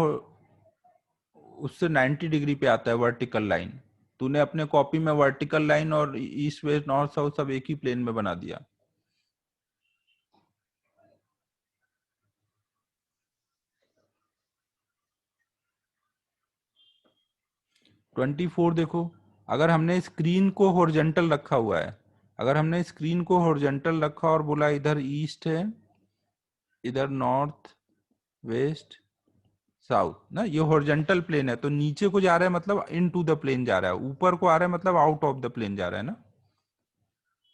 उससे 90 डिग्री पे आता है वर्टिकल लाइन। तूने अपने कॉपी में वर्टिकल लाइन और ईस्ट वेस्ट नॉर्थ साउथ सब एक ही प्लेन में बना दिया। ट्वेंटी फोर देखो, अगर हमने स्क्रीन को हॉरिजॉन्टल रखा हुआ है, अगर हमने स्क्रीन को हॉरिजॉन्टल रखा और बोला इधर ईस्ट है, इधर नॉर्थ वेस्ट साउथ ना, ये हॉरिजॉन्टल प्लेन है, तो नीचे को जा रहा है मतलब इन टू द प्लेन जा रहा है, ऊपर को आ रहा है मतलब आउट ऑफ द प्लेन जा रहा है ना।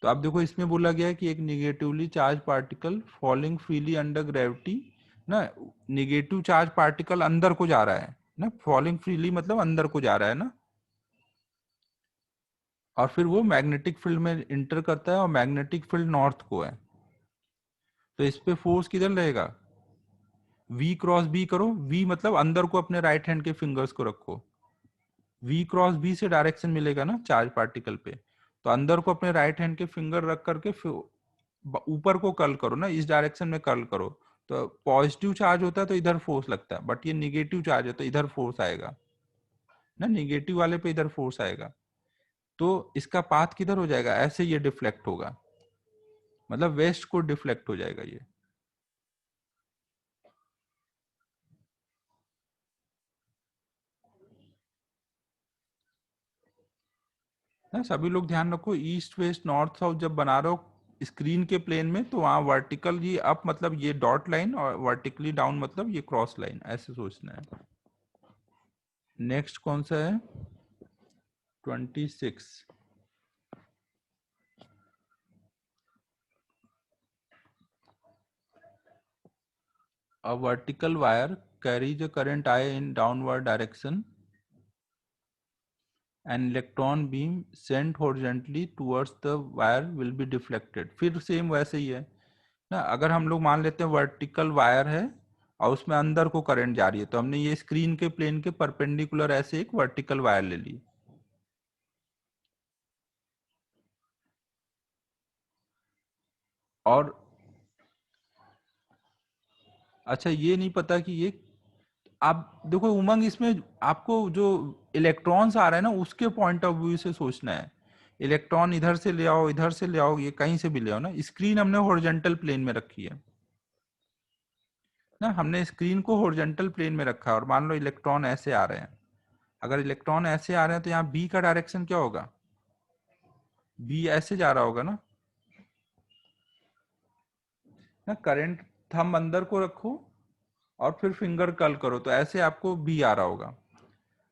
तो आप देखो इसमें बोला गया है कि एक negatively charge particle falling freely under gravity ना, निगेटिव चार्ज पार्टिकल अंदर को जा रहा है ना, फॉलिंग फ्रीली मतलब अंदर को जा रहा है ना, और फिर वो मैग्नेटिक फील्ड में इंटर करता है और मैग्नेटिक फील्ड नॉर्थ को है, तो इस पे फोर्स किधर रहेगा, वी क्रॉस बी करो, वी मतलब अंदर को अपने राइट हैंड के फिंगर्स को रखो, वी क्रॉस बी से डायरेक्शन मिलेगा ना चार्ज पार्टिकल पे, तो अंदर को अपने राइट हैंड के फिंगर रख करके ऊपर को कर्ल करो ना, इस डायरेक्शन में कर्ल करो, तो पॉजिटिव चार्ज होता है तो इधर फोर्स लगता है, बट ये निगेटिव चार्ज है तो इधर फोर्स आएगा ना, निगेटिव वाले पे इधर फोर्स आएगा, तो इसका पाथ किधर हो जाएगा, ऐसे ये डिफ्लेक्ट होगा, मतलब वेस्ट को डिफ्लेक्ट हो जाएगा ये ना। सभी लोग ध्यान रखो, ईस्ट वेस्ट नॉर्थ साउथ जब बना रहे हो स्क्रीन के प्लेन में, तो वहां वर्टिकल ये अप मतलब ये डॉट लाइन, और वर्टिकली डाउन मतलब ये क्रॉस लाइन, ऐसे सोचना है। नेक्स्ट कौन सा है, 26। A vertical wire carries a current I in downward direction. An electron beam sent horizontally towards the wire will be deflected. फिर सेम वैसे ही है ना, अगर हम लोग मान लेते हैं वर्टिकल वायर है और उसमें अंदर को करंट जा रही है, तो हमने ये स्क्रीन के प्लेन के परपेंडिकुलर ऐसे एक वर्टिकल वायर ले ली, और अच्छा ये नहीं पता कि ये, आप देखो उमंग, इसमें आपको जो इलेक्ट्रॉन्स आ रहे हैं ना उसके पॉइंट ऑफ व्यू से सोचना है, इलेक्ट्रॉन इधर से ले आओ इधर से ले आओ, ये कहीं से भी ले आओ ना, स्क्रीन हमने हॉरिजॉन्टल प्लेन में रखी है ना, हमने स्क्रीन को हॉरिजॉन्टल प्लेन में रखा है, और मान लो इलेक्ट्रॉन ऐसे आ रहे हैं, अगर इलेक्ट्रॉन ऐसे आ रहे हैं तो यहाँ बी का डायरेक्शन क्या होगा, बी ऐसे जा रहा होगा ना करंट, थंब अंदर को रखो और फिर फिंगर कर्ल करो तो ऐसे आपको बी आ रहा होगा।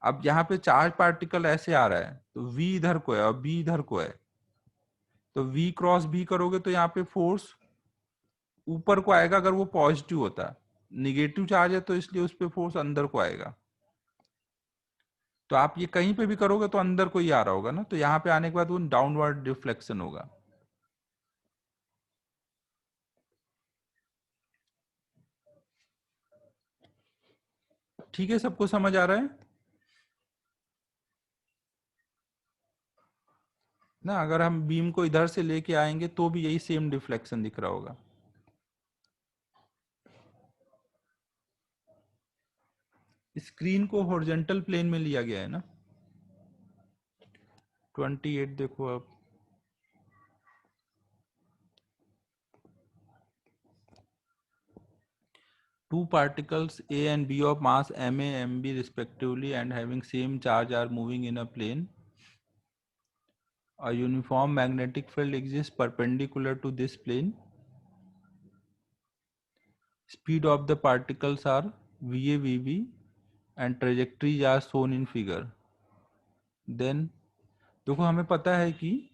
अब यहाँ पे चार्ज पार्टिकल ऐसे आ रहा है तो v इधर को है और b इधर को है, तो v क्रॉस b करोगे तो यहाँ पे फोर्स ऊपर को आएगा अगर वो पॉजिटिव होता। निगेटिव चार्ज है तो इसलिए उस पे फोर्स अंदर को आएगा। तो आप ये कहीं पे भी करोगे तो अंदर को ही आ रहा होगा ना, तो यहाँ पे आने के बाद वो डाउनवर्ड डिफ्लेक्शन होगा। ठीक है, सबको समझ आ रहा है ना? अगर हम बीम को इधर से लेके आएंगे तो भी यही सेम डिफ्लेक्शन दिख रहा होगा। स्क्रीन को हॉरिजॉन्टल प्लेन में लिया गया है ना। 28 देखो अब। Two particles A and B of mass ma mb respectively and having same charge are moving in a plane. A uniform magnetic field exists perpendicular to this plane. Speed of the particles are va vb and trajectories are shown in figure. Then देखो हमें पता है कि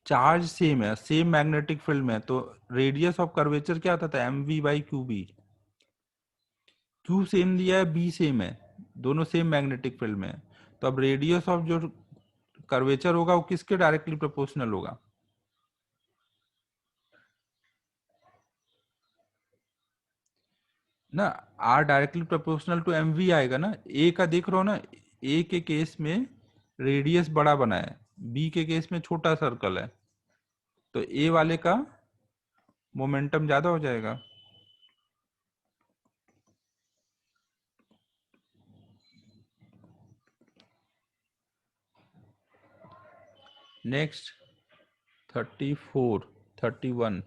charge same है, same magnetic field में, तो radius of curvature क्या आता था, m v by q B. Q same दिया है, बी सेम है, दोनों सेम मैग्नेटिक फील्ड में है। तो अब रेडियस ऑफ जो कर्वेचर होगा वो किसके डायरेक्टली प्रोपोर्शनल होगा ना, r directly proportional to m v आएगा ना। ए का देख रहे हो ना, ए के केस में रेडियस बड़ा बना है, बी के केस में छोटा सर्कल है, तो ए वाले का मोमेंटम ज्यादा हो जाएगा। नेक्स्ट 34 31।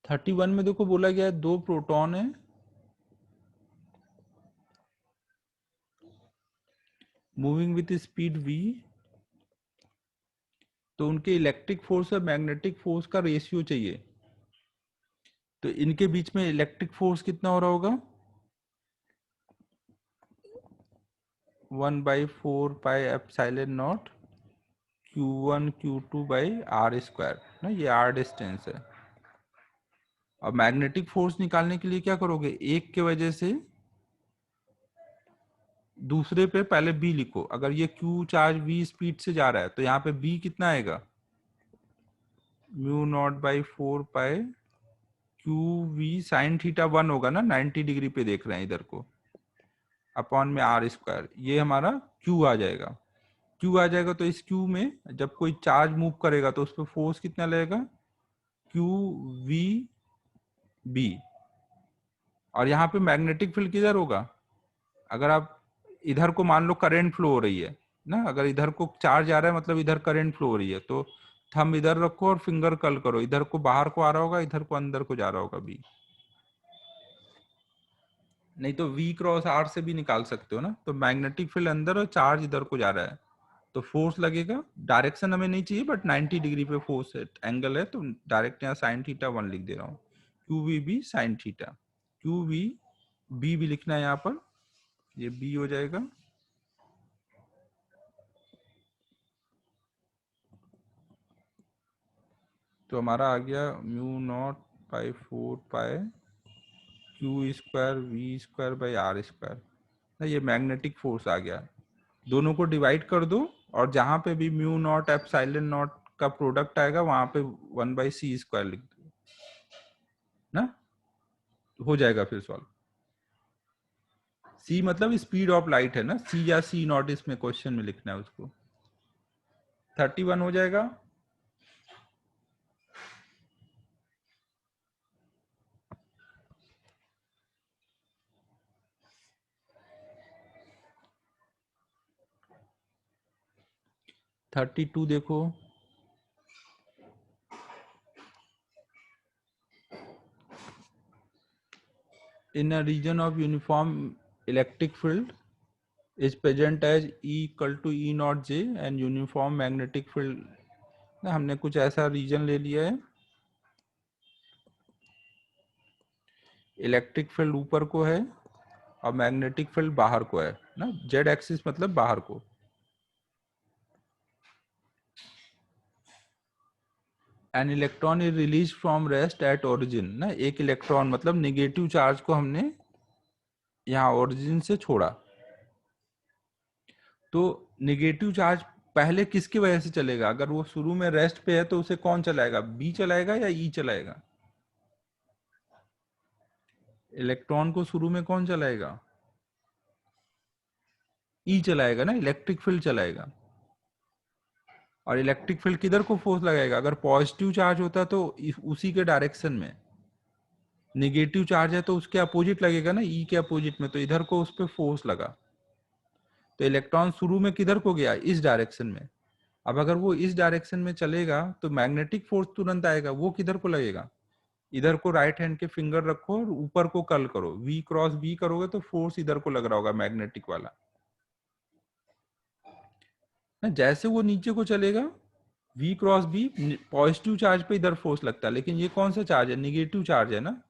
31 में देखो बोला गया है दो प्रोटॉन है, मूविंग विथ स्पीड v, तो उनके इलेक्ट्रिक फोर्स और मैग्नेटिक फोर्स का रेशियो चाहिए। तो इनके बीच में इलेक्ट्रिक फोर्स कितना हो रहा होगा, 1/4πε0 Q1 Q2 by r square ना, ये आर डिस्टेंस है। और मैग्नेटिक फोर्स निकालने के लिए क्या करोगे, एक के वजह से दूसरे पे पहले बी लिखो। अगर ये क्यू चार्ज v स्पीड से जा रहा है तो यहाँ पे b कितना आएगा, mu naught by 4 pi q v sine theta 1 होगा ना, 90 डिग्री पे देख रहे हैं इधर को, अपॉन में आर स्क्वायर, ये हमारा क्यू आ जाएगा। क्यू आ जाएगा तो इस क्यू में जब कोई चार्ज मूव करेगा तो उस पर फोर्स कितना लगेगा, क्यू वी बी। और यहाँ पे मैग्नेटिक फील्ड किधर होगा, अगर आप इधर को मान लो करंट फ्लो हो रही है ना, अगर इधर को चार्ज आ रहा है मतलब इधर करंट फ्लो हो रही है, तो थंब इधर रखो और फिंगर कर्ल करो, इधर को बाहर को आ रहा होगा, इधर को अंदर को जा रहा होगा बी। नहीं तो v क्रॉस r से भी निकाल सकते हो ना। तो मैग्नेटिक फील्ड अंदर और चार्ज इधर को जा रहा है तो फोर्स लगेगा, डायरेक्शन हमें नहीं चाहिए बट 90 डिग्री पे फोर्स एंगल है, तो डायरेक्ट यहाँ साइन थीटा 1 लिख दे रहा हूँ, q v B sine theta. Q v B भी लिखना है यहाँ पर, ये बी हो जाएगा। तो हमारा आ गया mu naught by 4 pi q square v square by r square ना, ये मैग्नेटिक फोर्स आ गया। दोनों को डिवाइड कर दो और जहां पे भी म्यू नॉट एप्सिलॉन नॉट का प्रोडक्ट आएगा वहां पे 1/c² लिख दो ना, हो जाएगा फिर सॉल्व। c मतलब स्पीड ऑफ लाइट है ना, c या c नॉट इसमें क्वेश्चन में लिखना है उसको। 31 हो जाएगा। थर्टी टू देखो, in a region of uniform electric field is present as E equal to E naught J and uniform magnetic field ना, हमने कुछ ऐसा रीजन ले लिया है, इलेक्ट्रिक फील्ड ऊपर को है और मैग्नेटिक फील्ड बाहर को है ना, जेड एक्सिस मतलब बाहर को। An electron is release from rest at origin ना, एक इलेक्ट्रॉन मतलब निगेटिव चार्ज को हमने यहाँ ओरिजिन से छोड़ा, तो निगेटिव चार्ज पहले किसकी वजह से चलेगा? अगर वो शुरू में रेस्ट पे है तो उसे कौन चलाएगा, बी चलाएगा या ई चलाएगा? इलेक्ट्रॉन को शुरू में कौन चलाएगा? ई चलाएगा ना, इलेक्ट्रिक फील्ड चलाएगा। और इलेक्ट्रिक फील्ड किधर को फोर्स लगाएगा? अगर पॉजिटिव चार्ज होता तो उसी के डायरेक्शन में, निगेटिव चार्ज है तो उसके अपोजिट लगेगा ना, ई के अपोजिट में, तो इधर को उस पर फोर्स लगा, तो इलेक्ट्रॉन शुरू में किधर को गया? इस डायरेक्शन में। अब अगर वो इस डायरेक्शन में चलेगा तो मैग्नेटिक फोर्स तुरंत आएगा, वो किधर को लगेगा? इधर को राइट हैंड के फिंगर रखो और ऊपर को कर्ल करो, वी क्रॉस बी करोगे तो फोर्स इधर को लग रहा होगा, मैग्नेटिक वाला। जैसे वो नीचे को चलेगा, v cross B, positive charge पे इधर फोर्स लगता है, लेकिन ये कौन सा चार्ज है? निगेटिव चार्ज है ना,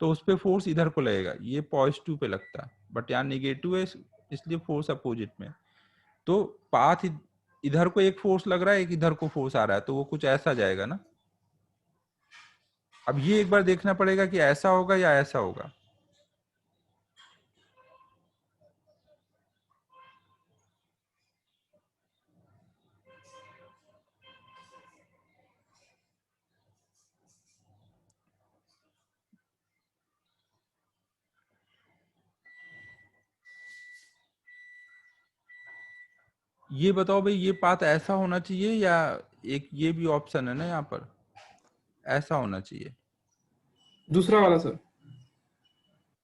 तो उस पे फोर्स इधर को लगेगा, ये पॉजिटिव पे लगता है, बट यहाँ निगेटिव है इसलिए फोर्स अपोजिट में। तो पाथ इधर को एक फोर्स लग रहा है, एक इधर को फोर्स आ रहा है, तो वो कुछ ऐसा जाएगा ना। अब ये एक बार देखना पड़ेगा कि ऐसा होगा या ऐसा होगा। ये बताओ भाई, ये पाथ ऐसा होना चाहिए या एक ये भी ऑप्शन है ना यहाँ पर, ऐसा होना चाहिए? दूसरा वाला सर,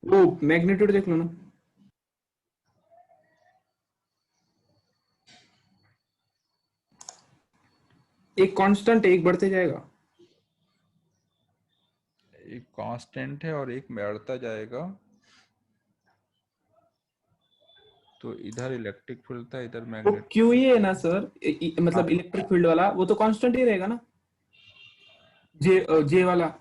वो मैग्नीट्यूड देख लो ना, एक कांस्टेंट है, एक बढ़ते जाएगा। एक कांस्टेंट है और एक बढ़ता जाएगा, तो इधर इलेक्ट्रिक फील्ड था, इधर वो मैग्नेटिक। क्यू ही है ना सर, मतलब हाँ, इलेक्ट्रिक फील्ड वाला, वो तो कांस्टेंट ही रहेगा ना, जे वाला।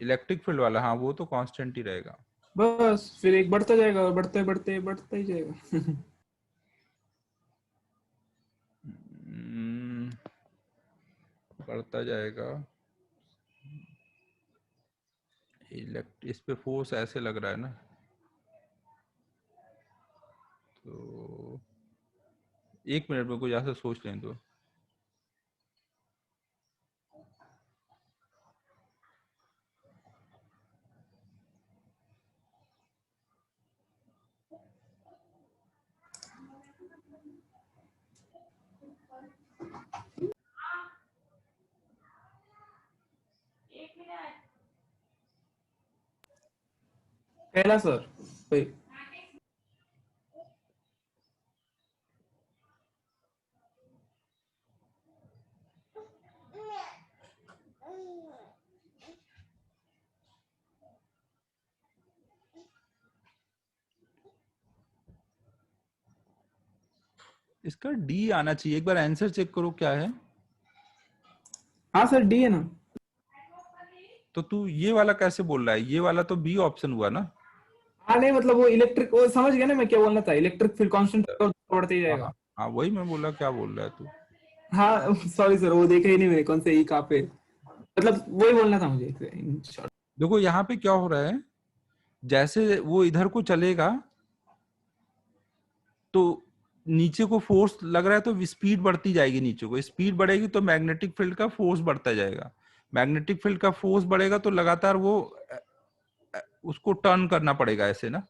इलेक्ट्रिक फील्ड वाला, हाँ वो तो कांस्टेंट ही रहेगा। बस फिर एक बढ़ता जाएगा और बढ़ते बढ़ते बढ़ता ही जाएगा। हम्म, बढ़ता जाएगा। इस पे फोर्स ऐसे लग रहा है ना, तो एक मिनट में कुछ ऐसा सोच लें तो। पहला सर, वही। इसका डी आना चाहिए, एक बार आंसर चेक करो क्या है। हाँ सर, डी है ना। तो तू ये वाला कैसे बोल रहा है? ये वाला तो बी ऑप्शन हुआ ना। हाँ नहीं, मतलब वो इलेक्ट्रिक, वो समझ गया ना मैं क्या बोलना था, इलेक्ट्रिक फील्ड कांस्टेंट बढ़ते ही हाँ जाएगा। हाँ हाँ, वही मैं बोला, क्या बोल रहा है तू? हाँ सॉरी सर, वो देखा ही नहीं मैंने, कौन से ई कहाँ पे, मतलब वही बोलना था मुझे इन शॉर्ट। देखो यहाँ पे क्या हो रहा है, जैसे वो इधर को चलेगा तो नीचे को फोर्स लग रहा है, तो स्पीड बढ़ती जाएगी, नीचे को स्पीड बढ़ेगी तो मैग्नेटिक फील्ड का फोर्स बढ़ता जाएगा। मैग्नेटिक फील्ड का फोर्स बढ़ेगा तो लगातार वो उसको टर्न करना पड़ेगा ऐसे ना।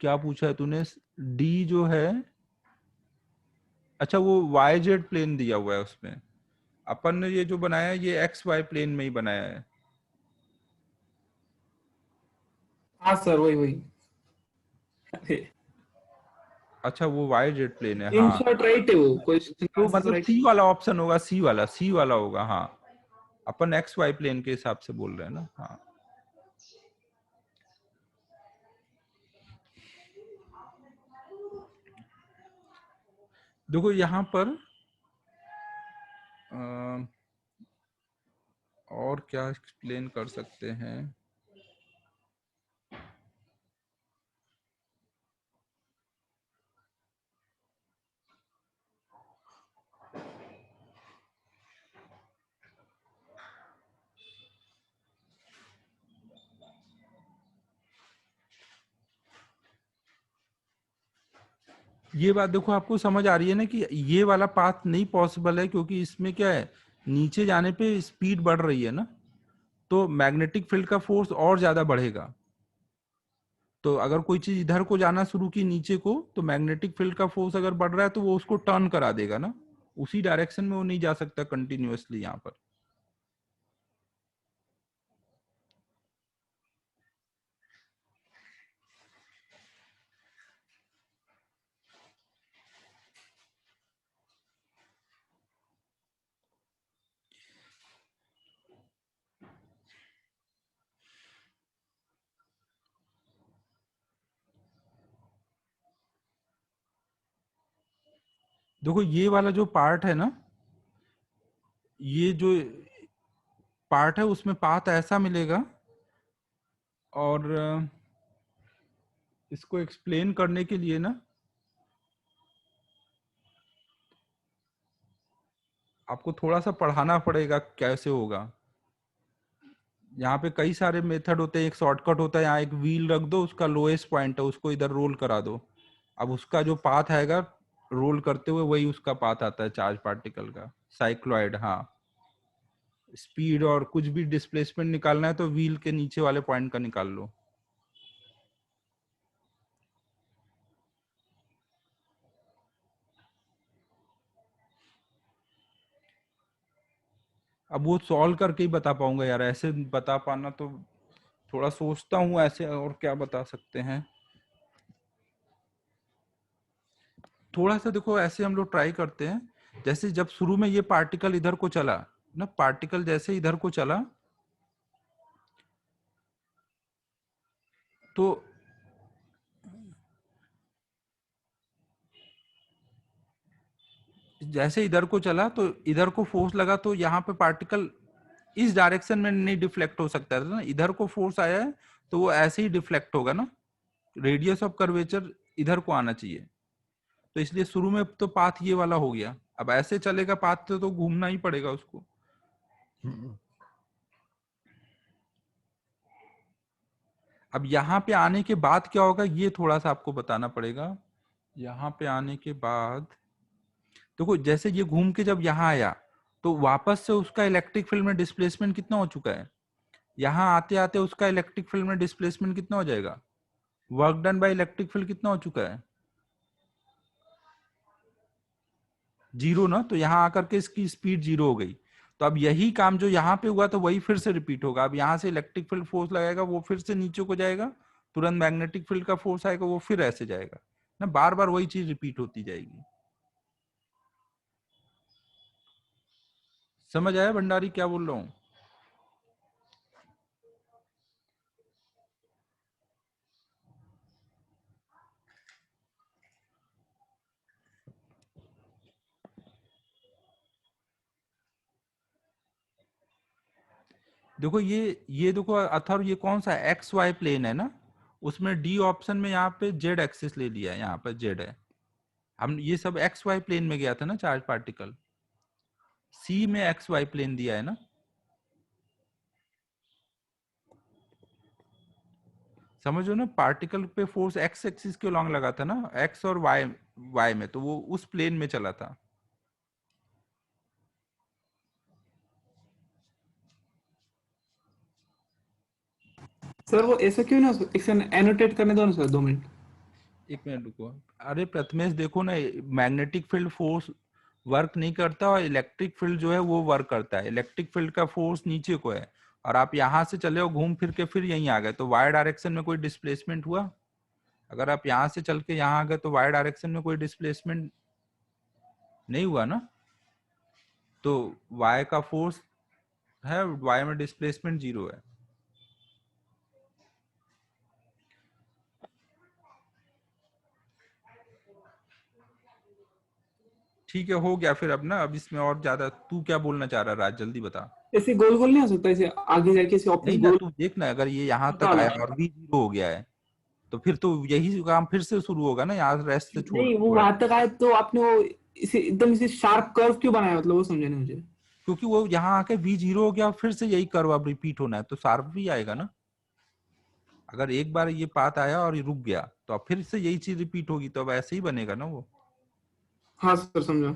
क्या पूछा है तूने? डी जो है, अच्छा वो वाई जेड प्लेन दिया हुआ है उसमें, अपन ने ये जो बनाया है ये एक्स वाई प्लेन में ही बनाया है। हाँ सर, वही वही। अच्छा वो वाई जेड प्लेन है, इन हाँ। शॉर्ट राइट है वो, क्वेश्चन तो आंसर मतलब राइट। सी वाला ऑप्शन होगा, सी वाला होगा, हाँ। अपन एक्स वाई प्लेन के हिसाब से बोल रहे हैं ना, हाँ। देखो यहाँ पर और क्या एक्सप्लेन कर सकते हैं। ये बात देखो आपको समझ आ रही है ना कि ये वाला पाथ नहीं पॉसिबल है, क्योंकि इसमें क्या है, नीचे जाने पे स्पीड बढ़ रही है ना, तो मैग्नेटिक फील्ड का फोर्स और ज्यादा बढ़ेगा। तो अगर कोई चीज इधर को जाना शुरू की नीचे को, तो मैग्नेटिक फील्ड का फोर्स अगर बढ़ रहा है तो वो उसको टर्न करा देगा ना, उसी डायरेक्शन में वो नहीं जा सकता कंटिन्यूअसली यहाँ पर। देखो ये वाला जो पार्ट है ना, ये जो पार्ट है उसमें पाथ ऐसा मिलेगा, और इसको एक्सप्लेन करने के लिए ना आपको थोड़ा सा पढ़ाना पड़ेगा कैसे होगा। यहाँ पे कई सारे मेथड होते हैं, एक शॉर्टकट होता है, यहाँ एक व्हील रख दो, उसका लोएस्ट पॉइंट है उसको इधर रोल करा दो, अब उसका जो पाथ आएगा रोल करते हुए वही उसका पाथ आता है चार्ज पार्टिकल का, साइक्लॉइड, हाँ। स्पीड और कुछ भी डिस्प्लेसमेंट निकालना है तो व्हील के नीचे वाले पॉइंट का निकाल लो। अब वो सॉल्व करके ही बता पाऊंगा यार, ऐसे बता पाना तो थोड़ा सोचता हूँ ऐसे और क्या बता सकते हैं। थोड़ा सा देखो ऐसे हम लोग ट्राई करते हैं, जैसे जब शुरू में ये पार्टिकल इधर को चला ना, पार्टिकल जैसे इधर को चला तो जैसे इधर को चला तो इधर को फोर्स लगा, तो यहाँ पे पार्टिकल इस डायरेक्शन में नहीं डिफ्लेक्ट हो सकता था ना, इधर को फोर्स आया है तो वो ऐसे ही डिफ्लेक्ट होगा ना, रेडियस ऑफ कर्वेचर इधर को आना चाहिए। तो इसलिए शुरू में तो पाथ ये वाला हो गया, अब ऐसे चलेगा पाथ तो घूमना ही पड़ेगा उसको। अब यहाँ पे आने के बाद क्या होगा ये थोड़ा सा आपको बताना पड़ेगा। यहाँ पे आने के बाद देखो जैसे ये घूम के जब यहाँ आया तो वापस से उसका इलेक्ट्रिक फील्ड में डिस्प्लेसमेंट कितना हो चुका है, यहाँ आते आते उसका इलेक्ट्रिक फील्ड में डिस्प्लेसमेंट कितना हो जाएगा, work done by electric field कितना हो चुका है, जीरो ना। तो यहाँ आकर के इसकी स्पीड जीरो हो गई, तो अब यही काम जो यहाँ पे हुआ तो वही फिर से रिपीट होगा। अब यहाँ से इलेक्ट्रिक फील्ड फोर्स लगाएगा वो फिर से नीचे को जाएगा, तुरंत मैग्नेटिक फील्ड का फोर्स आएगा वो फिर ऐसे जाएगा ना, बार बार वही चीज रिपीट होती जाएगी। समझ आया भंडारी क्या बोल रहा हूँ। देखो ये देखो अथर्व, ये कौन सा एक्स वाई प्लेन है ना, उसमें डी ऑप्शन में यहाँ पे जेड एक्सिस ले लिया है, यहाँ पर जेड है। हम ये सब एक्स वाई प्लेन में गया था ना चार्ज पार्टिकल, सी में एक्स वाई प्लेन दिया है ना। समझो ना, पार्टिकल पे फोर्स एक्स एक्सिस के लॉन्ग लगा था ना, एक्स और वाई वाई में, तो वो उस प्लेन में चला था। सर वो ऐसा क्यों ना, एक सेकंड एनोटेट करने दो ना सर, 2 मिनट। एक मिनट रुको। अरे प्रथमेश देखो ना, मैग्नेटिक फील्ड फोर्स वर्क नहीं करता और इलेक्ट्रिक फील्ड जो है वो वर्क करता है। इलेक्ट्रिक फील्ड का फोर्स नीचे को है और आप यहाँ से चले हो घूम फिर के फिर यहीं आ गए, तो वाई डायरेक्शन में कोई डिस्प्लेसमेंट हुआ, अगर आप यहाँ से चल के यहाँ आ गए तो वाई डायरेक्शन में कोई डिस्प्लेसमेंट नहीं हुआ ना, तो वाई का फोर्स है, वाई में डिस्प्लेसमेंट 0 है। ठीक है, हो गया फिर। अब ना, अब इसमें और ज्यादा तू क्या बोलना चाह रहा है राज, जल्दी बता। ऐसे गोल गोल नहीं हो सकता, ऐसे आगे जाके ऐसे वापस नहीं ना, गोल तू देख ना, अगर ये यहाँ छोटा तक वाला। आया और भी 0 हो गया है, तो फिर तो यही काम फिर से शुरू होगा ना, यहाँ रेस्ट से छोड़ नहीं, वो थोड़ा। वहां तक आए तो आपने वो इसे एकदम इसे शार्प कर्व क्यों बनाया, मतलब वो समझा नहीं मुझे। क्योंकि वो यहाँ आके V0 हो गया, फिर से यही कर्व अब रिपीट होना है, तो शार्प भी आएगा ना। अगर एक बार ये पाथ आया और ये रुक गया, तो अब फिर से यही चीज रिपीट होगी, तो अब ऐसे ही बनेगा ना वो। हाँ सर, समझा।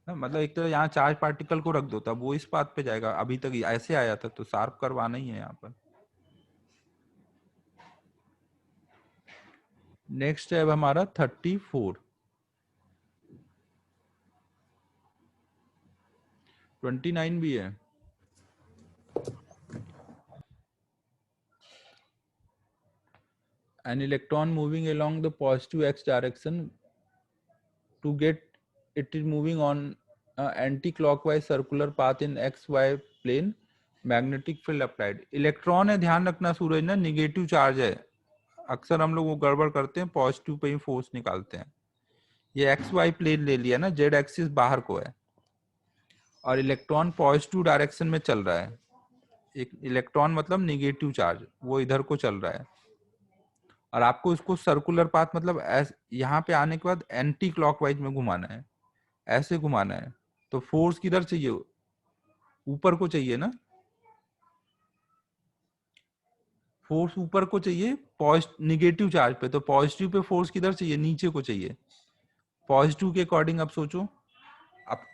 ना, मतलब एक तरह यहाँ चार्ज पार्टिकल को रख दो, तब वो इस पाथ पे जाएगा। अभी तक ऐसे आया था, तो शार्प कर्व आना ही है यहाँ पर। नेक्स्ट है अब हमारा 34। 29 भी है। An electron moving along the positive x direction, to get it is moving on anti-clockwise circular path in xy plane, magnetic field applied. Electron है, ध्यान रखना सूरज ना, निगेटिव चार्ज है। अक्सर हम लोग वो गड़बड़ करते हैं, पॉजिटिव पे ही फोर्स निकालते हैं। ये एक्स वाई प्लेन ले लिया ना, जेड एक्सिस बाहर को है, और इलेक्ट्रॉन पॉजिटिव डायरेक्शन में चल रहा है। एक इलेक्ट्रॉन मतलब निगेटिव चार्ज, वो इधर को चल रहा है, और आपको इसको सर्कुलर पाथ मतलब यहाँ पे आने के बाद एंटी क्लॉकवाइज में घुमाना है, ऐसे घुमाना है। तो फोर्स किधर चाहिए, ऊपर को चाहिए ना, फोर्स ऊपर को चाहिए पॉजिटिव निगेटिव चार्ज पे, तो पॉजिटिव पे फोर्स किधर चाहिए, नीचे को चाहिए। पॉजिटिव के अकॉर्डिंग अब सोचो, आप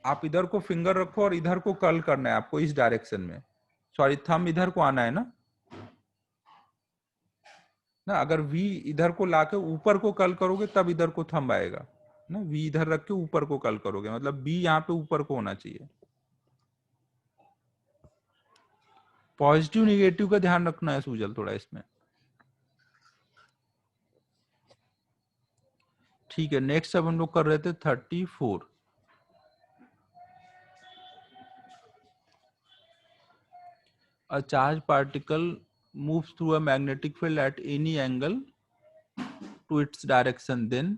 आप इधर को फिंगर रखो और इधर को कर्ल करना है आपको, इस डायरेक्शन में। सॉरी, थंब इधर को आना है ना। अगर V इधर को लाके ऊपर को कर्ल करोगे, तब इधर को थंब आएगा ना। V इधर रख के ऊपर को कर्ल करोगे, मतलब B यहाँ पे ऊपर को होना चाहिए। पॉजिटिव निगेटिव का ध्यान रखना है सूजल थोड़ा इसमें। ठीक है, नेक्स्ट अब हम लोग कर रहे थे 34। A charged particle moves through a magnetic field at any angle to its direction, then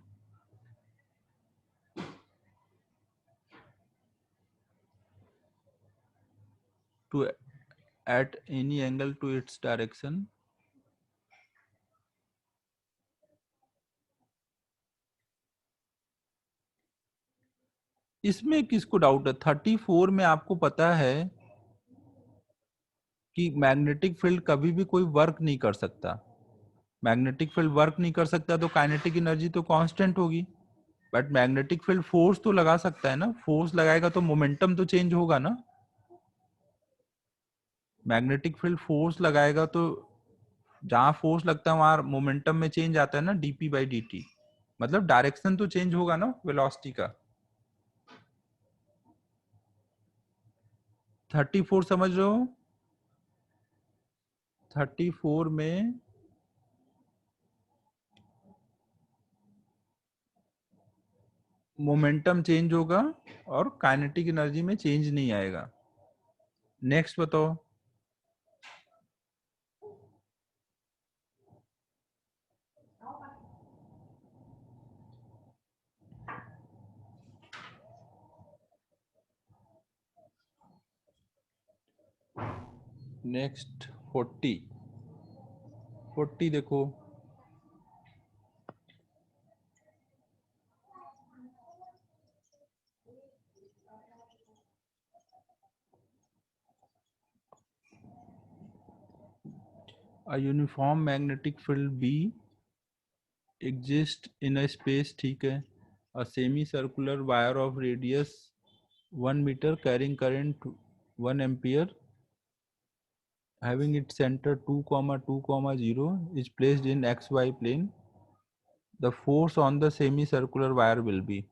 to at any angle to its direction, इसमें किसको डाउट है? 34 में आपको पता है कि मैग्नेटिक फील्ड कभी भी कोई वर्क नहीं कर सकता। मैग्नेटिक फील्ड वर्क नहीं कर सकता तो काइनेटिक एनर्जी तो कांस्टेंट होगी। बट मैग्नेटिक फील्ड फोर्स तो लगा सकता है ना, फोर्स लगाएगा तो मोमेंटम तो चेंज होगा ना। मैग्नेटिक फील्ड फोर्स लगाएगा तो जहां फोर्स लगता है वहां मोमेंटम में चेंज आता है ना, dp/dt, मतलब डायरेक्शन तो चेंज होगा ना वेलोसिटी का। 34 समझ रहे हो? 34 में मोमेंटम चेंज होगा और काइनेटिक एनर्जी में चेंज नहीं आएगा। नेक्स्ट बताओ। नेक्स्ट 40। 40 देखो, a uniform magnetic field B exists in a space, ठीक है, a semicircular wire of radius 1 meter carrying current 1 ampere, having its center 2, 2, 0 is placed in xy plane. The force on the semicircular wire will be।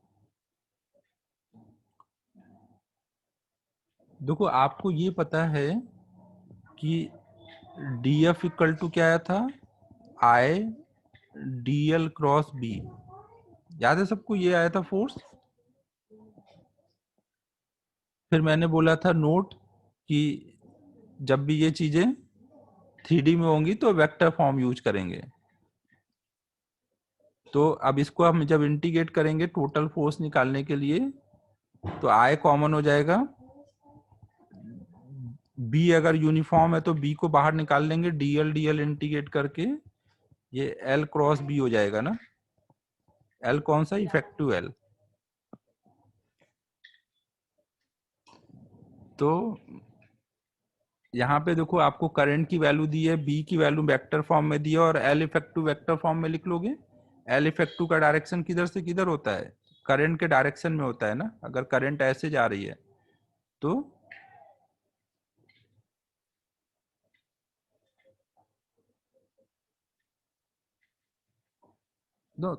देखो, आपको ये पता है कि df equal to क्या आया था, I डीएल क्रॉस बी। याद है सबको ये आया था फोर्स। फिर मैंने बोला था नोट कि जब भी ये चीजें 3D में होंगी तो वेक्टर फॉर्म यूज करेंगे। तो अब इसको हम जब इंटीग्रेट करेंगे टोटल फोर्स निकालने के लिए, तो आई कॉमन हो जाएगा। बी अगर यूनिफॉर्म है तो बी को बाहर निकाल लेंगे, डीएल डीएल इंटीग्रेट करके ये एल क्रॉस बी हो जाएगा ना। एल कौन सा, इफेक्टिव एल। तो यहाँ पे देखो आपको करंट की वैल्यू दी है, बी की वैल्यू वेक्टर फॉर्म में दी है, और एल इफेक्टिव वेक्टर फॉर्म में लिख लोगे। एल इफेक्टिव का डायरेक्शन किधर से किधर होता है, करंट के डायरेक्शन में होता है ना। अगर करंट ऐसे जा रही है तो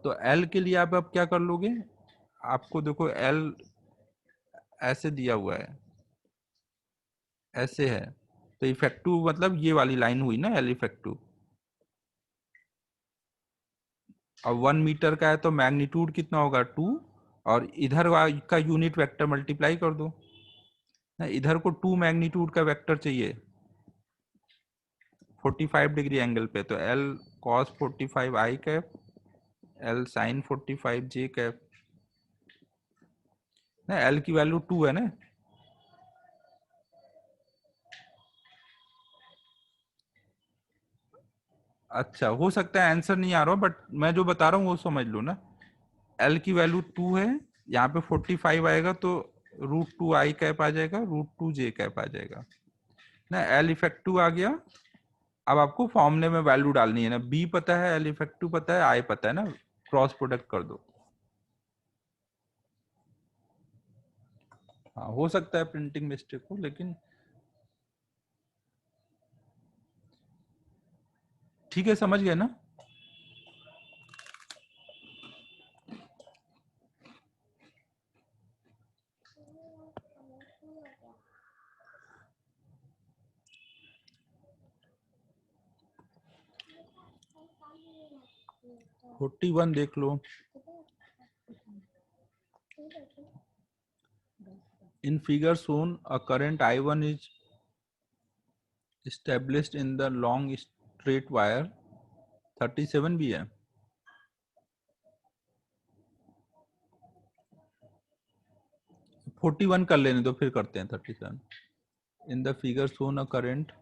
तो एल के लिए आप अब क्या कर लोगे, आपको देखो एल ऐसे दिया हुआ है, ऐसे है, तो इफेक्टिव मतलब ये वाली लाइन हुई ना एल इफेक्टिव। अब 1 मीटर का है तो मैग्नीट्यूड कितना होगा 2, और इधर का यूनिट वेक्टर मल्टीप्लाई कर दो ना। इधर को 2 मैग्नीट्यूड का वेक्टर चाहिए 45 डिग्री एंगल पे, तो एल कॉस 45 आई कैप, एल साइन 45 जे कैप ना। एल की वैल्यू 2 है ना। अच्छा, हो सकता है आंसर नहीं आ रहा हो, बट मैं जो बता रहा हूँ वो समझ लो ना। एल की वैल्यू 2 है, यहाँ पे 45 आएगा तो √2 आई कैप आ जाएगा, √2 जे कैप आ जाएगा ना। एल इफेक्टिव आ गया। अब आपको फॉर्मूले में वैल्यू डालनी है ना, बी पता है, एल इफेक्टिव पता है, आई पता है ना, क्रॉस प्रोडक्ट कर दो। हाँ, हो सकता है प्रिंटिंग मिस्टेक हो, लेकिन ठीक है, समझ गए ना। फोर्टी वन देख लो। In figure shown, a current I1 is established in the long straight wire। 37 भी है। 41 कर लेने दो, फिर करते हैं 37। In the figure shown, a current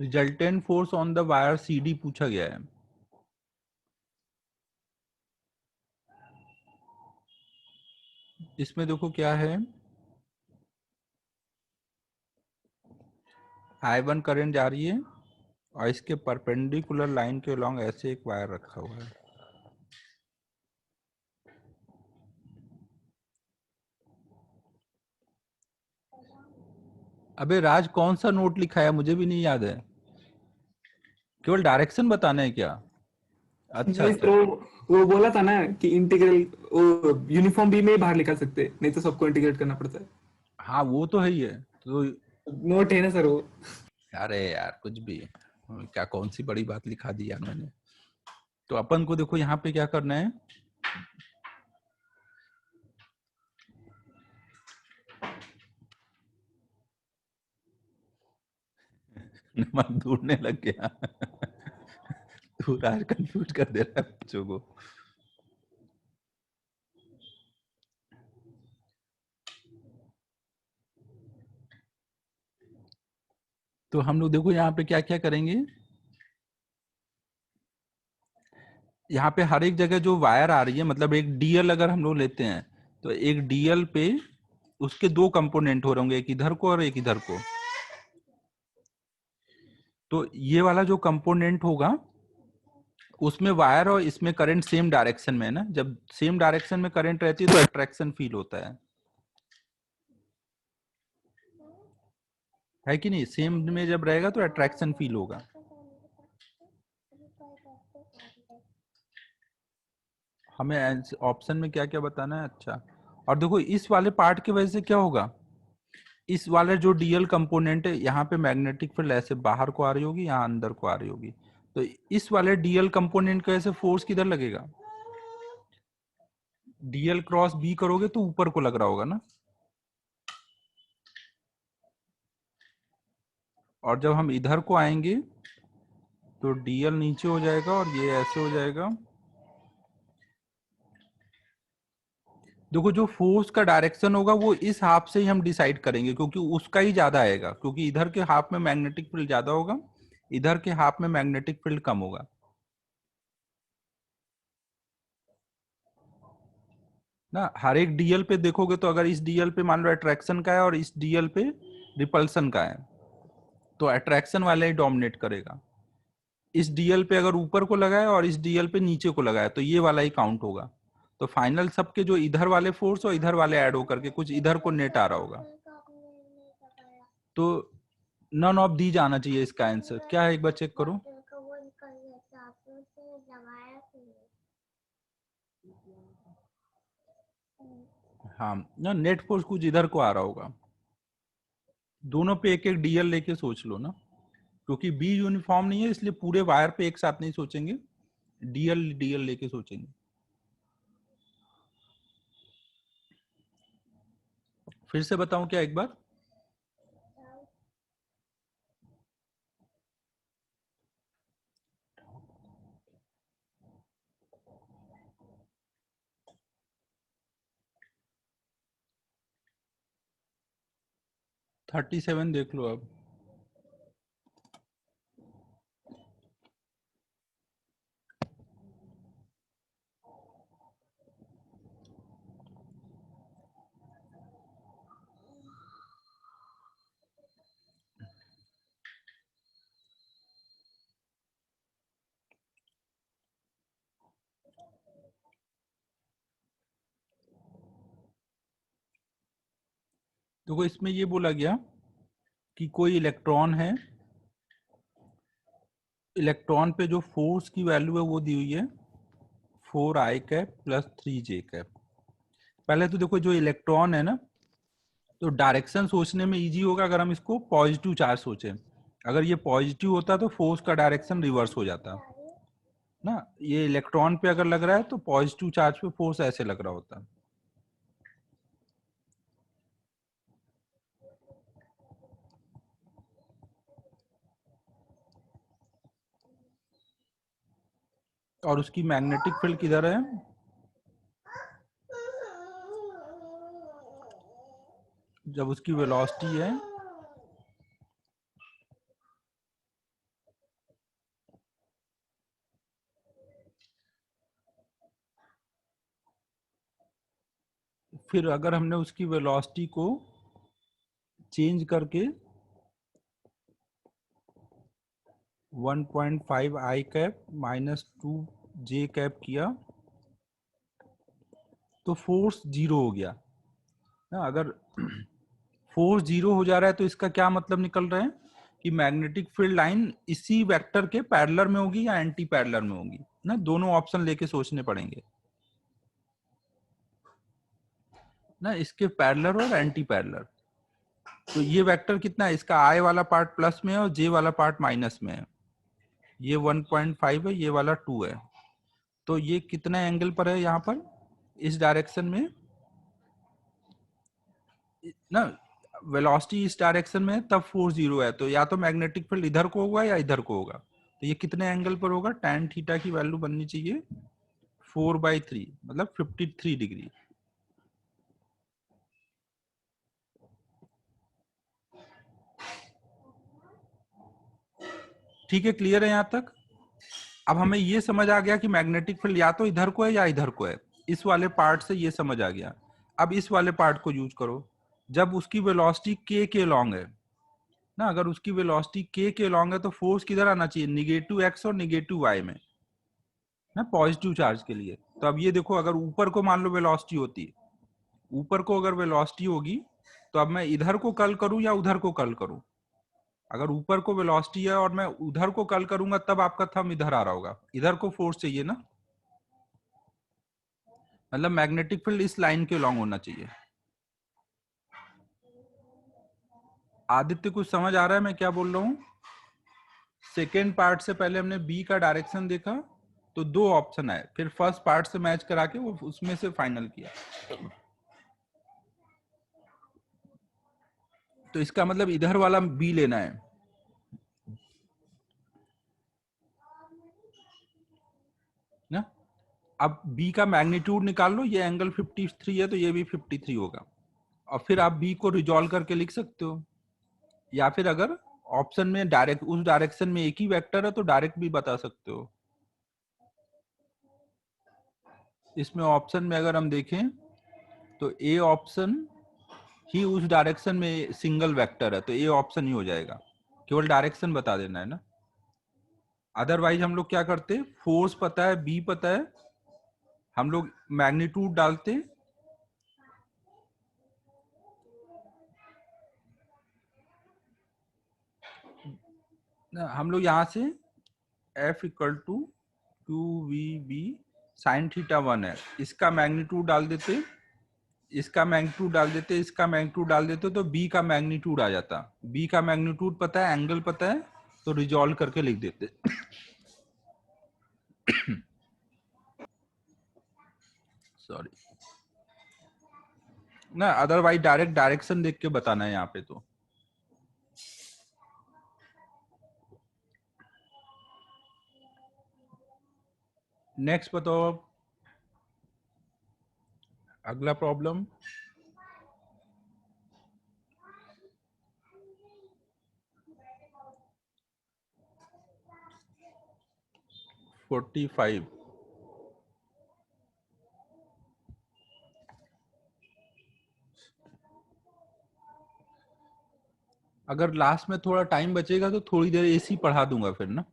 resultant force on the wire CD पूछा गया है। इसमें देखो क्या है, I1 करंट जा रही है और इसके परपेंडिकुलर लाइन के अलॉन्ग ऐसे एक वायर रखा हुआ है। अबे राज, कौन सा नोट लिखा है, मुझे भी नहीं याद है। केवल डायरेक्शन बताना है क्या? अच्छा नहीं अच्छा। सर, वो बोला था ना कि इंटीग्रल वो यूनिफॉर्म बी में ही बाहर निकाल सकते हैं, नहीं तो सबको इंटीग्रेट करना पड़ता है। हाँ वो तो है ही है। तो नोट है ना सर वो। अरे यार कुछ भी, क्या कौन सी बड़ी बात लिखा दी यार मैंने। तो अपन को देखो यहाँ पे क्या करना है, मन ढूंढने लग गया। तू राज कंफ्यूज कर दे रहा है बच्चों को। तो हम लोग देखो यहाँ पे क्या क्या करेंगे। यहाँ पे हर एक जगह जो वायर आ रही है, मतलब एक डीएल अगर हम लोग लेते हैं, तो एक डीएल पे उसके दो कंपोनेंट हो रहे होंगे, एक इधर को और एक इधर को। तो ये वाला जो कंपोनेंट होगा उसमें वायर और इसमें करंट सेम डायरेक्शन में है ना। जब सेम डायरेक्शन में करंट रहती है तो अट्रैक्शन फील होता है कि नहीं? सेम में जब रहेगा तो अट्रैक्शन फील होगा। हमें ऑप्शन में क्या क्या बताना है? अच्छा, और देखो इस वाले पार्ट की वजह से क्या होगा, इस वाले जो डीएल कंपोनेंट है यहाँ पे मैग्नेटिक फील्ड ऐसे बाहर को आ रही होगी, यहाँ अंदर को आ रही होगी, तो इस वाले डीएल कंपोनेंट की वजह से फोर्स किधर लगेगा, डीएल क्रॉस बी करोगे तो ऊपर को लग रहा होगा ना, और जब हम इधर को आएंगे तो डीएल नीचे हो जाएगा और ये ऐसे हो जाएगा। देखो जो फोर्स का डायरेक्शन होगा वो इस हाफ से ही हम डिसाइड करेंगे, क्योंकि उसका ही ज्यादा आएगा, क्योंकि इधर के हाफ में मैग्नेटिक फील्ड ज्यादा होगा, इधर के हाफ में मैग्नेटिक फील्ड कम होगा ना। हर एक डीएल पे देखोगे तो अगर इस डीएल पे मान लो अट्रैक्शन का है और इस डीएल पे रिपल्सन का है, तो अट्रैक्शन वाला ही डोमिनेट करेगा। इस डीएल पे अगर ऊपर को लगाए और इस डीएल पे नीचे को लगाए तो ये वाला ही काउंट होगा। तो फाइनल सबके जो इधर वाले फोर्स और इधर वाले ऐड होकर के कुछ इधर को नेट आ रहा होगा। तो नन ऑफ दी जाना चाहिए इसका आंसर क्या है, एक बार चेक करो। हाँ ना, नेट फोर्स कुछ इधर को आ रहा होगा। दोनों पे एक एक डीएल लेके सोच लो ना, क्योंकि बी यूनिफॉर्म नहीं है इसलिए पूरे वायर पे एक साथ नहीं सोचेंगे, डीएल डीएल लेके सोचेंगे। फिर से बताऊं क्या एक बार? तो 37 देख लो अब। देखो इसमें ये बोला गया कि कोई इलेक्ट्रॉन है, इलेक्ट्रॉन पे जो फोर्स की वैल्यू है वो दी हुई है 4i cap plus 3j cap. पहले तो देखो जो इलेक्ट्रॉन है ना, तो डायरेक्शन सोचने में इजी होगा अगर हम इसको पॉजिटिव चार्ज सोचें। अगर ये पॉजिटिव होता तो फोर्स का डायरेक्शन रिवर्स हो जाता ना। ये इलेक्ट्रॉन पे अगर लग रहा है तो पॉजिटिव चार्ज पे फोर्स ऐसे लग रहा होता। और उसकी मैग्नेटिक फील्ड किधर है, जब उसकी वेलोसिटी है फिर अगर हमने उसकी वेलोसिटी को चेंज करके 1.5i cap minus 2j cap किया तो फोर्स जीरो हो गया ना। अगर फोर्स जीरो हो जा रहा है तो इसका क्या मतलब निकल रहा है कि मैग्नेटिक फील्ड लाइन इसी वेक्टर के पैरेलल में होगी या एंटी पैरेलल में होगी ना। दोनों ऑप्शन लेके सोचने पड़ेंगे ना, इसके पैरेलल और एंटी पैरेलल। तो ये वेक्टर कितना है, इसका आई वाला पार्ट प्लस में है और जे वाला पार्ट माइनस में है। ये 1.5 है, ये वाला 2 है। तो ये कितना एंगल पर है यहाँ पर, इस डायरेक्शन में ना, वेलोसिटी इस डायरेक्शन में है, तब फोर्स जीरो है। तो या तो मैग्नेटिक फील्ड इधर को होगा या इधर को होगा। तो ये कितने एंगल पर होगा, tan थीटा की वैल्यू बननी चाहिए 4/3 मतलब 53 डिग्री। ठीक है, क्लियर है यहाँ तक? अब हमें ये समझ आ गया कि मैग्नेटिक फील्ड या तो इधर को है या इधर को है। इस वाले पार्ट से ये समझ आ गया। अब इस वाले पार्ट को यूज करो। जब उसकी वेलोसिटी के लॉन्ग है ना, अगर उसकी वेलोसिटी के लॉन्ग है तो फोर्स किधर आना चाहिए, निगेटिव एक्स और निगेटिव वाई में ना, पॉजिटिव चार्ज के लिए। तो अब ये देखो, अगर ऊपर को मान लो वेलोसिटी होती है, ऊपर को अगर वेलोसिटी होगी तो अब मैं इधर को कर्ल करूं या उधर को कर्ल करूं। अगर ऊपर को वेलोसिटी है और मैं उधर को कर्ल करूंगा तब आपका थंब इधर आ रहा होगा, इधर को फोर्स चाहिए ना। मतलब मैग्नेटिक फील्ड इस लाइन के लॉन्ग होना चाहिए। आदित्य कुछ समझ आ रहा है मैं क्या बोल रहा हूँ? सेकेंड पार्ट से पहले हमने बी का डायरेक्शन देखा तो दो ऑप्शन आए, फिर फर्स्ट पार्ट से मैच करा के वो उसमें से फाइनल किया। तो इसका मतलब इधर वाला बी लेना है ना। अब बी का मैग्नीट्यूड निकाल लो, ये एंगल 53 है तो ये भी 53 होगा, और फिर आप बी को रिजॉल्व करके लिख सकते हो। या फिर अगर ऑप्शन में डायरेक्ट उस डायरेक्शन में एक ही वेक्टर है तो डायरेक्ट भी बता सकते हो। इसमें ऑप्शन में अगर हम देखें तो ए ऑप्शन ही उस डायरेक्शन में सिंगल वेक्टर है, तो ए ऑप्शन ही हो जाएगा। केवल डायरेक्शन बता देना है ना। अदरवाइज हम लोग क्या करते, फोर्स पता है, बी पता है, हम लोग मैग्नीट्यूड डालते, हम लोग यहाँ से F equal to q v B sine theta 1 है, इसका मैग्नीट्यूड डाल देते, इसका मैग्नीट्यूड डाल देते, इसका मैग्नीट्यूड डाल देते, तो बी का मैग्नीट्यूड आ जाता। बी का मैग्नीट्यूड पता है, एंगल पता है, तो रिजॉल्व करके लिख देते। सॉरी ना, अदरवाइज डायरेक्ट डायरेक्शन देख के बताना है यहाँ पे। तो नेक्स्ट बताओ, अगला प्रॉब्लम। 45। अगर लास्ट में थोड़ा टाइम बचेगा तो थोड़ी देर एसी पढ़ा दूंगा फिर ना।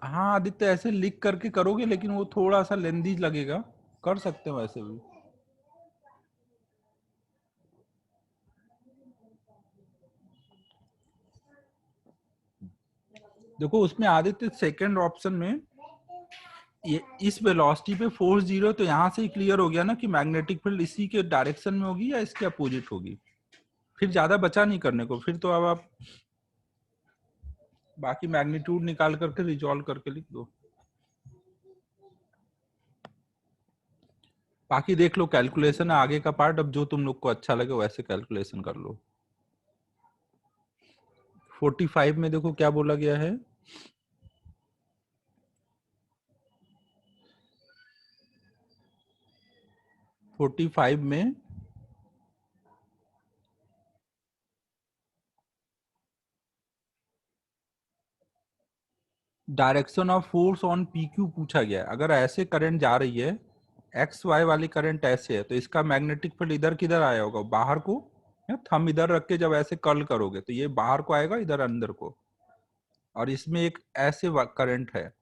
हाँ आदित्य, ऐसे लिख करके करोगे लेकिन वो थोड़ा सा लेंदी लगेगा, कर सकते हो ऐसे भी। देखो उसमें आदित्य सेकंड ऑप्शन में ये इस वेलोसिटी पे फोर्स 0, तो यहाँ से ही क्लियर हो गया ना कि मैग्नेटिक फील्ड इसी के डायरेक्शन में होगी या इसके अपोजिट होगी। फिर ज्यादा बचा नहीं करने को, फिर तो अब आप बाकी मैग्नीट्यूड निकाल करके रिजॉल्व करके लिख दो। बाकी देख लो, कैलकुलेशन है आगे का पार्ट, अब जो तुम लोग को अच्छा लगे वैसे कैलकुलेशन कर लो। 45 में देखो क्या बोला गया है, 45 में direction of force on P Q पूछा गया है। अगर ऐसे करंट जा रही है, एक्स वाई वाली करंट ऐसे है, तो इसका मैग्नेटिक फील्ड इधर किधर आया होगा, बाहर को। या थंब इधर रख के जब ऐसे कर्ल करोगे तो ये बाहर को आएगा, इधर अंदर को। और इसमें एक ऐसे करंट है।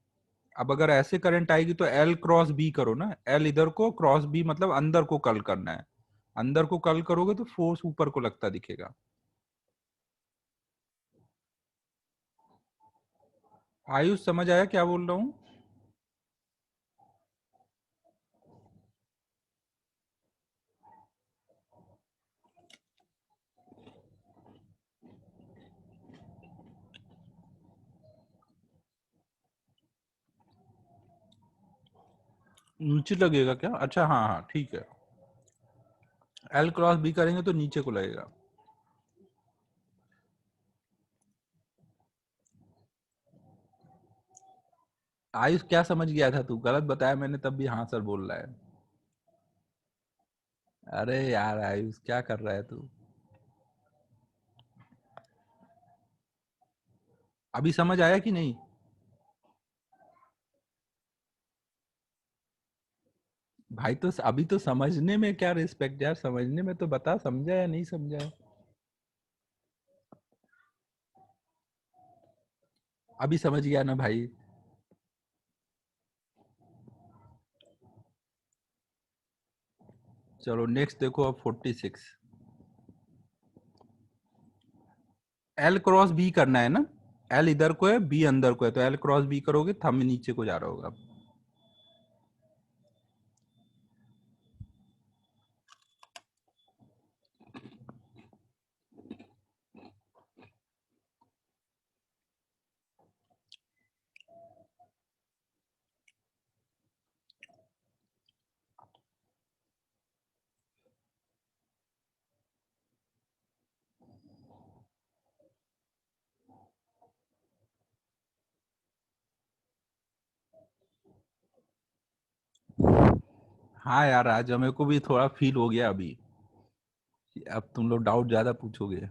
अब अगर ऐसे करंट आएगी तो एल क्रॉस बी करो ना, एल इधर को, क्रॉस बी मतलब अंदर को कर्ल करना है। अंदर को कर्ल करोगे तो फोर्स ऊपर को लगता दिखेगा। आयुष समझ आया क्या बोल रहा हूँ? नीचे लगेगा क्या? अच्छा हाँ हाँ ठीक है, एल क्रॉस बी करेंगे तो नीचे को लगेगा। आयुष क्या समझ गया था तू? गलत बताया मैंने तब भी हाँ सर बोल रहा है। अरे यार आयुष क्या कर रहा है तू? अभी समझ आया कि नहीं? भाई तो अभी तो समझने में क्या रिस्पेक्ट यार, समझने में तो बता, समझा या नहीं समझा। अभी समझ गया ना भाई? चलो नेक्स्ट देखो, अब 46। एल क्रॉस बी करना है ना। एल इधर को है, बी अंदर को है, तो एल क्रॉस बी करोगे, थंब नीचे को जा रहा होगा। हाँ यार, आज हमें को भी थोड़ा फील हो गया अभी, अब तुम लोग डाउट ज्यादा पूछोगे।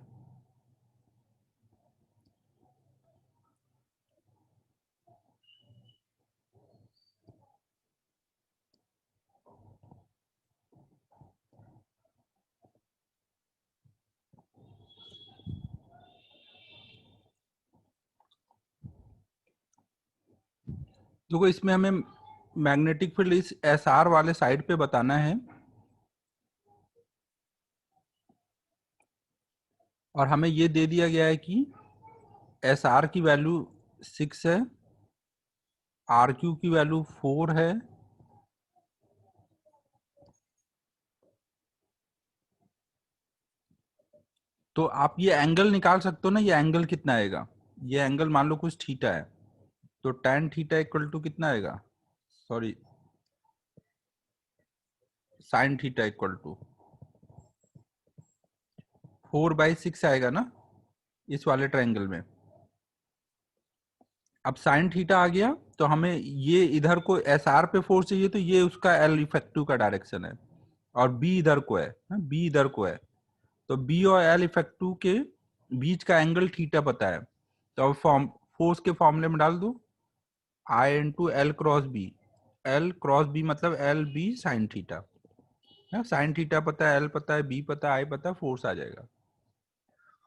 देखो, इसमें हमें मैग्नेटिक फील्ड इस एस आर वाले साइड पे बताना है, और हमें ये दे दिया गया है कि एस आर की वैल्यू 6 है, आर क्यू की वैल्यू 4 है, तो आप ये एंगल निकाल सकते हो ना, ये एंगल कितना आएगा। ये एंगल मान लो कुछ थीटा है, तो tan थीटा इक्वल टू कितना आएगा, sorry sin theta equal to 4/6 आएगा ना इस वाले ट्रायंगल में। अब sin थीटा आ गया, तो हमें ये इधर को एस आर पे फोर्स चाहिए, तो ये उसका एल इफेक्टिव का डायरेक्शन है, और बी इधर को है, बी इधर को है, तो बी और एल इफेक्टिव के बीच का एंगल थीटा पता है, तो अब फोर्स के फॉर्मूले में डाल दो, I into L cross B. L cross B मतलब L B sine theta, sine theta पता है, एल पता है, बी पता है, आई पता है, फोर्स आ जाएगा।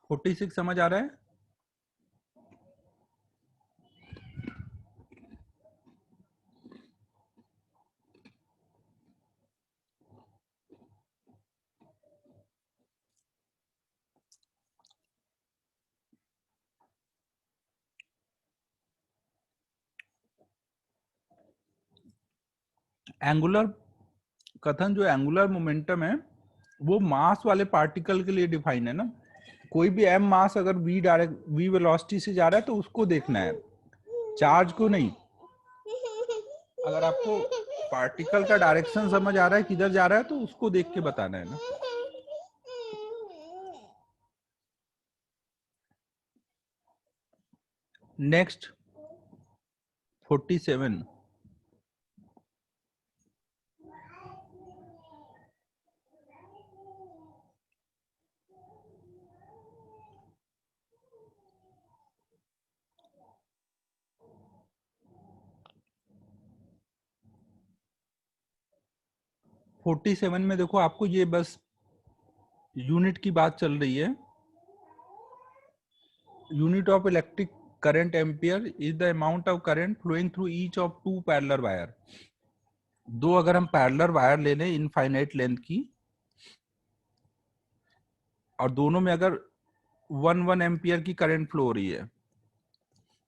46 समझ आ रहा है। एंगुलर कथन, जो एंगुलर मोमेंटम है वो मास वाले पार्टिकल के लिए डिफाइन है ना। कोई भी एम मास अगर वी डायरेक्ट वी वेलोसिटी से जा रहा है तो उसको देखना है, चार्ज को नहीं। अगर आपको पार्टिकल का डायरेक्शन समझ आ रहा है किधर जा रहा है, तो उसको देख के बताना है ना। नेक्स्ट 47। 47 में देखो, आपको ये बस यूनिट की बात चल रही है। Unit of electric current ampere is the amount of current flowing through each of two parallel wire. दो अगर हम पैरेलल वायर ले लें इनफाइनाइट लेंथ की, और दोनों में अगर 1 एम्पियर की करंट फ्लो हो रही है,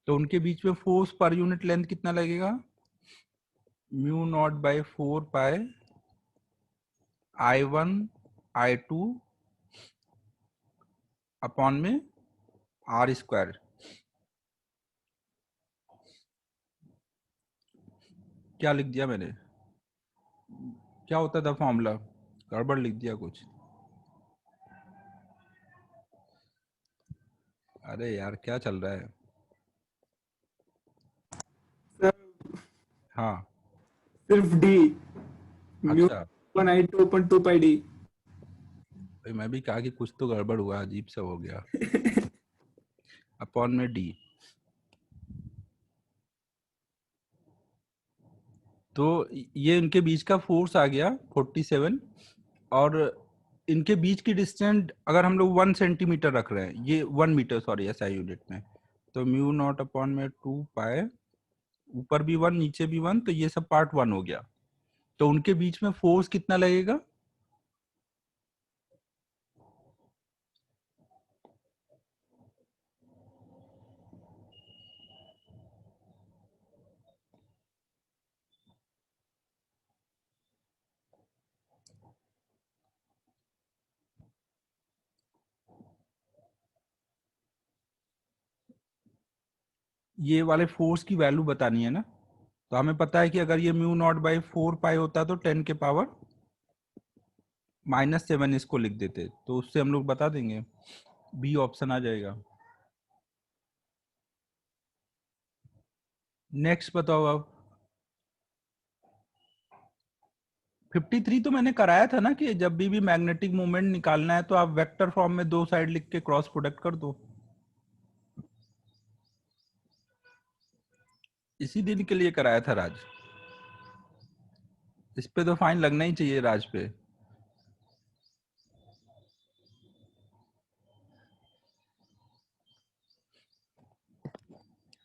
तो उनके बीच में फोर्स पर यूनिट लेंथ कितना लगेगा, mu naught by 4 pi I1 I2 upon में आर स्क्वायर। क्या लिख दिया मैंने, क्या होता था फॉर्मूला, गड़बड़ लिख दिया कुछ। अरे यार, क्या चल रहा है। सर हाँ, सिर्फ डी, म्यू अच्छा, 1/2 अपन 2 पाई डी। भाई मैं भी कहा कि कुछ तो गड़बड़ हुआ, अजीब सा हो गया। अपॉन में डी, तो ये इनके बीच का फोर्स आ गया 47, और इनके बीच की डिस्टेंस अगर हम लोग 1 सेंटीमीटर रख रहे हैं, ये 1 मीटर सॉरी एसआई यूनिट में, तो म्यू नॉट अपॉन में 2 पाई, ऊपर भी 1 नीचे भी 1, तो ये सब पार्ट 1 हो गया। तो उनके बीच में फोर्स कितना लगेगा, ये वाले फोर्स की वैल्यू बतानी है ना, तो हमें पता है कि अगर ये म्यू नॉट बाई 4 पाई होता तो 10 के पावर -7 इसको लिख देते, तो उससे हम लोग बता देंगे, बी ऑप्शन आ जाएगा। नेक्स्ट बताओ अब। 53 तो मैंने कराया था ना कि जब भी मैग्नेटिक मोमेंट निकालना है तो आप वेक्टर फॉर्म में दो साइड लिख के क्रॉस प्रोडक्ट कर दो। इसी दिन के लिए कराया था राज, इस पे तो फाइन लगना ही चाहिए राज पे।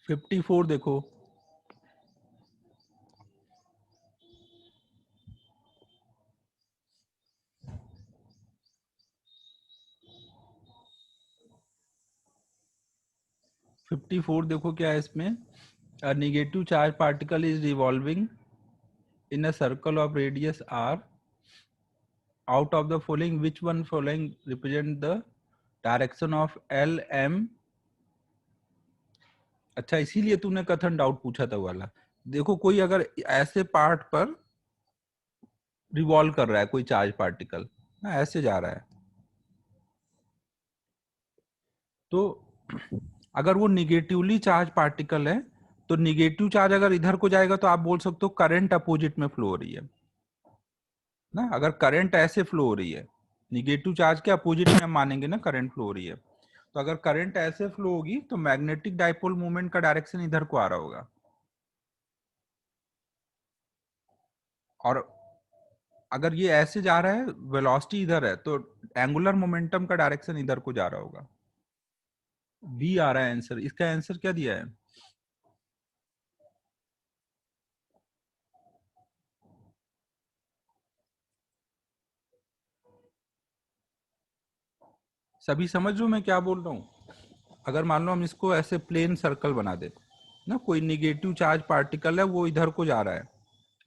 54 देखो। फिफ्टी फोर देखो क्या है इसमें, a negative charge particle is revolving in a circle of radius r, out of the following which one following represent the direction of l m। अच्छा, इसीलिए तूने कथन डाउट पूछा था वाला। देखो कोई अगर ऐसे पार्ट पर रिवॉल्व कर रहा है कोई चार्ज पार्टिकल ना, ऐसे जा रहा है, तो अगर वो निगेटिवली चार्ज पार्टिकल है तो निगेटिव चार्ज अगर इधर को जाएगा तो आप बोल सकते हो करंट अपोजिट में फ्लो हो रही है ना। अगर करंट ऐसे फ्लो हो रही है, निगेटिव चार्ज के अपोजिट में हम मानेंगे ना करंट फ्लो हो रही है, तो अगर करंट ऐसे फ्लो होगी तो मैग्नेटिक डाइपोल मूवमेंट का डायरेक्शन इधर को आ रहा होगा, और अगर ये ऐसे जा रहा है, वेलोसिटी इधर है, तो एंगुलर मोमेंटम का डायरेक्शन इधर को जा रहा होगा। बी आ रहा है आंसर। इसका आंसर क्या दिया है? सभी समझ लो मैं क्या बोल रहा हूँ? अगर मान लो हम इसको ऐसे प्लेन सर्कल बना दे ना, कोई निगेटिव चार्ज पार्टिकल है वो इधर को जा रहा है,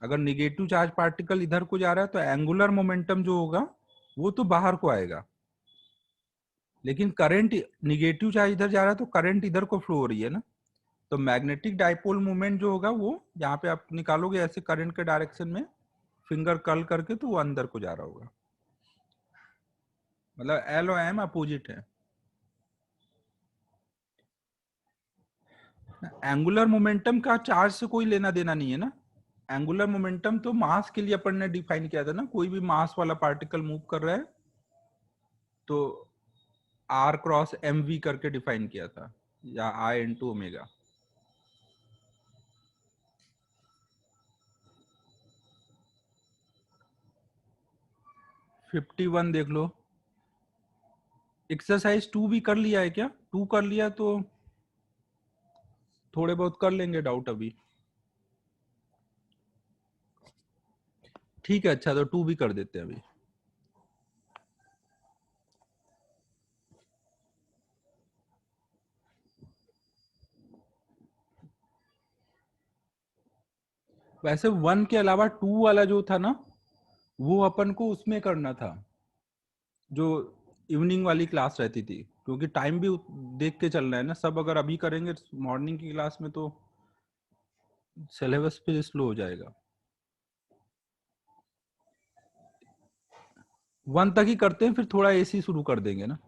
अगर निगेटिव चार्ज पार्टिकल इधर को जा रहा है तो एंगुलर मोमेंटम जो होगा वो तो बाहर को आएगा, लेकिन करंट, निगेटिव चार्ज इधर जा रहा है तो करंट इधर को फ्लो हो रही है ना, तो मैग्नेटिक डाइपोल मूवमेंट जो होगा वो यहाँ पे आप निकालोगे ऐसे करंट के डायरेक्शन में फिंगर कर्ल करके, तो वो अंदर को जा रहा होगा, मतलब एल और एम अपोजिट है। एंगुलर मोमेंटम का चार्ज से कोई लेना देना नहीं है ना। एंगुलर मोमेंटम तो मास के लिए अपन ने डिफाइन किया था ना, कोई भी मास वाला पार्टिकल मूव कर रहा है तो आर क्रॉस एम वी करके डिफाइन किया था, या आई इंटू ओमेगा। 51 देख लो। एक्सरसाइज 2 भी कर लिया है क्या? 2 कर लिया तो थोड़े बहुत कर लेंगे डाउट अभी। ठीक है, अच्छा तो 2 भी कर देते हैं अभी। वैसे 1 के अलावा 2 वाला जो था ना, वो अपन को उसमें करना था, जो इवनिंग वाली क्लास रहती थी, क्योंकि टाइम भी देख के चलना है ना, सब अगर अभी करेंगे मॉर्निंग की क्लास में तो सिलेबस पे स्लो हो जाएगा। 1 तक ही करते हैं, फिर थोड़ा एसी शुरू कर देंगे ना।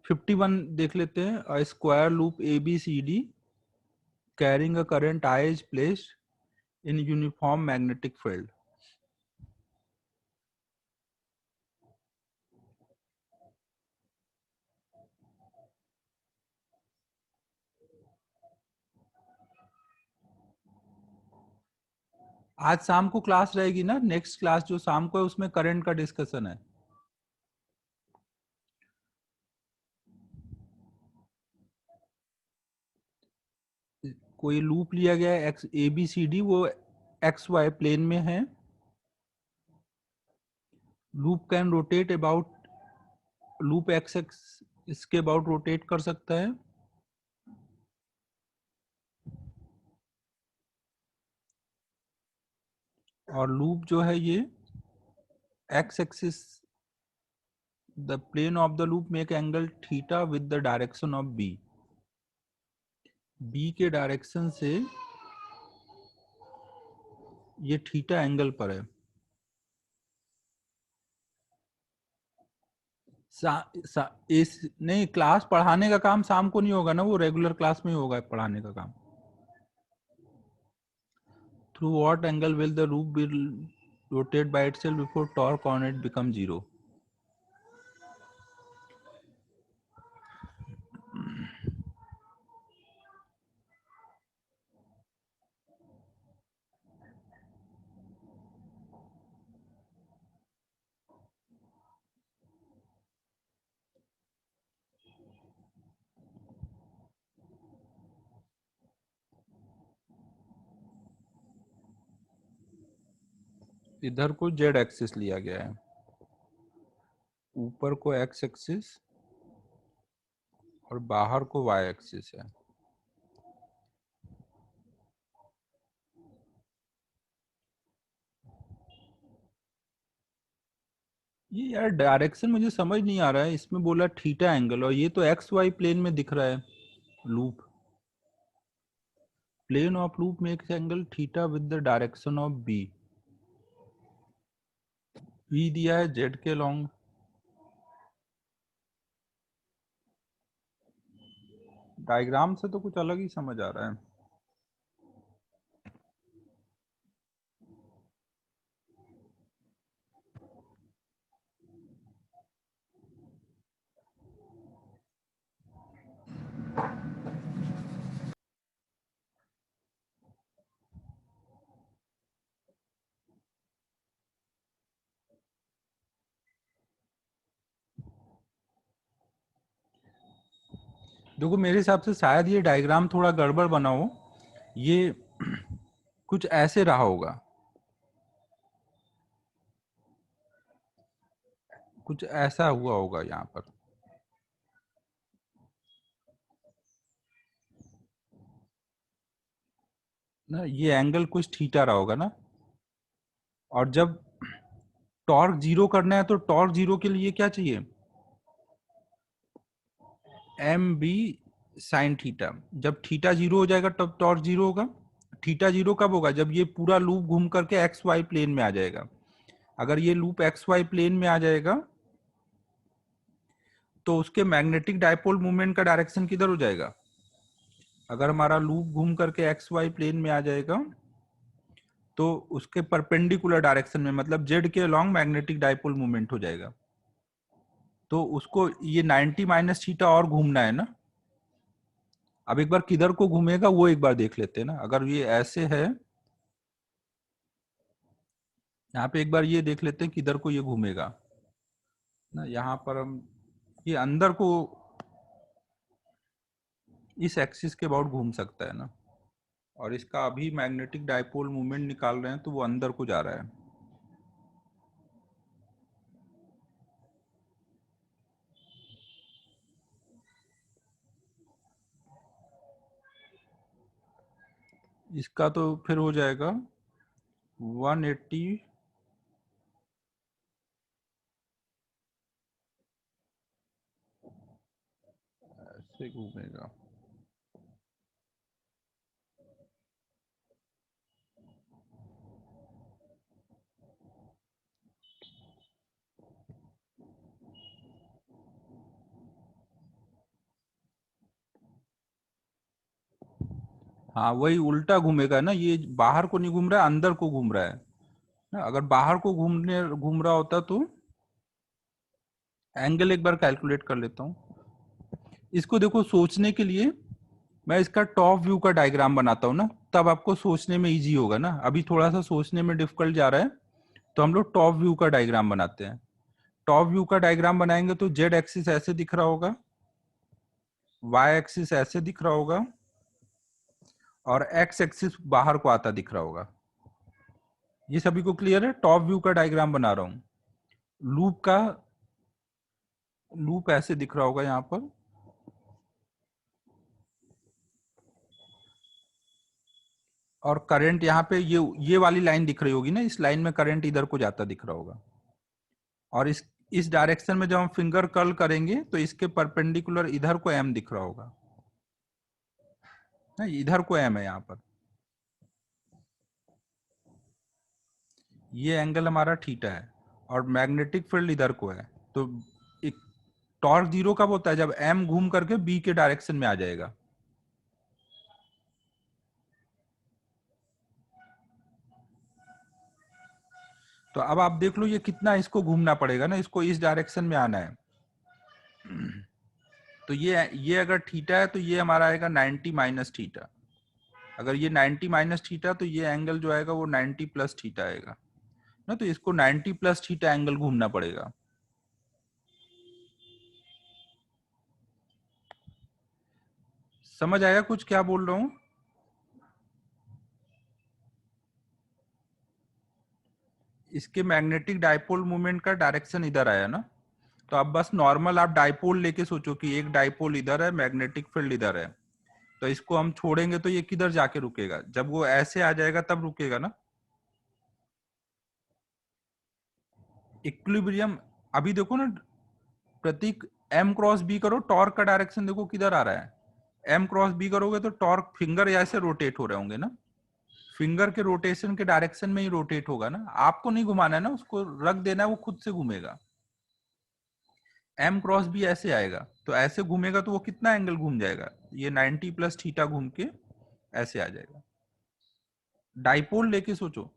51 देख लेते हैं। A square loop A B C D carrying a current I is placed in uniform magnetic field. आज शाम को क्लास रहेगी ना, नेक्स्ट क्लास जो शाम को है उसमें करंट का डिस्कशन है। कोई लूप लिया गया है X A B C D, वो एक्स वाई प्लेन में है। Loop can rotate about, loop X X इसके अबाउट रोटेट कर सकता है, और लूप जो है ये X axis the plane of the loop make angle theta with the direction of B. B के डायरेक्शन से ये थीटा एंगल पर है। इस नहीं, क्लास पढ़ाने का काम शाम को नहीं होगा ना, वो रेगुलर क्लास में ही होगा पढ़ाने का काम। Through what angle will the loop be rotate by itself before torque on it become 0। इधर को जेड एक्सिस लिया गया है, ऊपर को एक्स एक्सिस और बाहर को वाई एक्सिस है। ये यार डायरेक्शन मुझे समझ नहीं आ रहा है, इसमें बोला थीटा एंगल और ये तो एक्स वाई प्लेन में दिख रहा है loop. Plane of loop makes angle theta with the direction of B. B दिया है जेड के लॉन्ग। डायग्राम से तो कुछ अलग ही समझ आ रहा है। देखो मेरे हिसाब से शायद ये डायग्राम थोड़ा गड़बड़ बना हो, ये कुछ ऐसे रहा होगा, कुछ ऐसा हुआ होगा यहाँ पर ना, ये एंगल कुछ थीटा रहा होगा ना। और जब टॉर्क जीरो करना है तो टॉर्क जीरो के लिए क्या चाहिए, एम बी साइन थीटा। जब थीटा जीरो हो जाएगा तब टॉर्क जीरो होगा। थीटा जीरो कब होगा, जब ये पूरा लूप घूम करके एक्स वाई प्लेन में आ जाएगा। अगर ये लूप एक्स वाई प्लेन में आ जाएगा तो उसके मैग्नेटिक डायपोल मूवमेंट का डायरेक्शन किधर हो जाएगा। अगर हमारा लूप घूम करके एक्स वाई प्लेन में आ जाएगा तो उसके परपेंडिकुलर डायरेक्शन में, मतलब जेड के अलॉन्ग मैग्नेटिक डायपोल मूवमेंट हो जाएगा। तो उसको ये 90 माइनस थीटा और घूमना है ना। अब एक बार किधर को घूमेगा वो एक बार देख लेते हैं ना। अगर ये ऐसे है, यहाँ पे एक बार ये देख लेते हैं किधर को ये घूमेगा ना। यहाँ पर हम ये अंदर को इस एक्सिस के अबाउट घूम सकता है ना। और इसका अभी मैग्नेटिक डायपोल मूवमेंट निकाल रहे हैं तो वो अंदर को जा रहा है। इसका तो फिर हो जाएगा 180 ऐसे घूमेगा। हाँ वही उल्टा घूमेगा ना, ये बाहर को नहीं घूम रहा है, अंदर को घूम रहा है ना। अगर बाहर को घूम रहा होता तो एंगल एक बार कैलकुलेट कर लेता हूँ। इसको देखो सोचने के लिए मैं इसका टॉप व्यू का डायग्राम बनाता हूँ ना, तब आपको सोचने में इजी होगा ना। अभी थोड़ा सा सोचने में डिफिकल्ट जा रहा है तो हम लोग टॉप व्यू का डायग्राम बनाते हैं। टॉप व्यू का डायग्राम बनाएंगे तो जेड एक्सिस ऐसे दिख रहा होगा, वाई एक्सिस ऐसे दिख रहा होगा और एक्स एक्सिस बाहर को आता दिख रहा होगा। ये सभी को क्लियर है। टॉप व्यू का डायग्राम बना रहा हूं। लूप ऐसे दिख रहा होगा यहाँ पर, और करंट यहाँ पे ये वाली लाइन दिख रही होगी ना, इस लाइन में करंट इधर को जाता दिख रहा होगा। और इस डायरेक्शन में जब हम फिंगर कर्ल करेंगे तो इसके परपेंडिकुलर इधर को एम दिख रहा होगा ना, इधर को एम है यहाँ पर, ये एंगल हमारा थीटा है और मैग्नेटिक फील्ड इधर को है। तो एक टॉर्क जीरो कब होता है? जब एम घूम करके बी के डायरेक्शन में आ जाएगा। तो अब आप देख लो ये कितना इसको घूमना पड़ेगा ना, इसको इस डायरेक्शन में आना है। तो ये अगर थीटा है तो ये हमारा आएगा 90 माइनस थीटा। अगर ये 90 माइनस थीटा तो ये एंगल जो आएगा वो 90 प्लस थीटा आएगा ना। तो इसको 90 प्लस थीटा एंगल घूमना पड़ेगा। समझ आया कुछ क्या बोल रहा हूं? इसके मैग्नेटिक डाइपोल मूवमेंट का डायरेक्शन इधर आया ना। तो अब बस नॉर्मल आप डाइपोल लेके सोचो कि एक डाइपोल इधर है, मैग्नेटिक फील्ड इधर है। तो इसको हम छोड़ेंगे तो ये किधर जाके रुकेगा? जब वो ऐसे आ जाएगा तब रुकेगा ना। इक्विलिब्रियम अभी देखो ना, प्रतीक एम क्रॉस बी करो, टॉर्क का डायरेक्शन देखो किधर आ रहा है। एम क्रॉस बी करोगे तो टॉर्क फिंगर ऐसे रोटेट हो रहे होंगे ना, फिंगर के रोटेशन के डायरेक्शन में ही रोटेट होगा ना। आपको नहीं घुमाना है ना, उसको रख देना है, वो खुद से घूमेगा। एम क्रॉस बी ऐसे आएगा तो ऐसे घूमेगा तो वो कितना एंगल घूम जाएगा? ये 90 प्लस थीटा घूम के ऐसे आ जाएगा। डाइपोल लेके सोचो।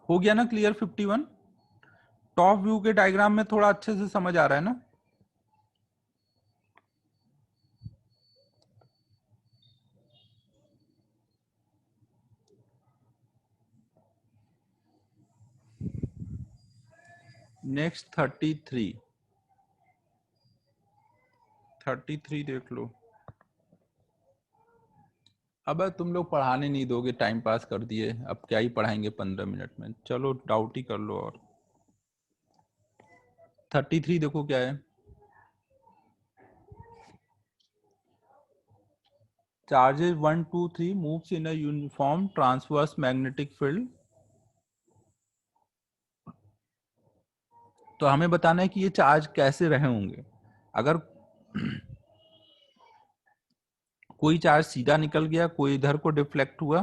हो गया ना क्लियर 51? टॉप व्यू के डायग्राम में थोड़ा अच्छे से समझ आ रहा है ना? नेक्स्ट 33 देख लो। अब तुम लोग पढ़ाने नहीं दोगे, टाइम पास कर दिए, अब क्या ही पढ़ाएंगे 15 मिनट में। चलो डाउट ही कर लो। और 33 देखो क्या है। Charges 1 2 3 moves in a uniform transverse magnetic field. तो हमें बताना है कि ये चार्ज कैसे रहे होंगे। अगर कोई चार्ज सीधा निकल गया, कोई इधर को डिफ्लेक्ट हुआ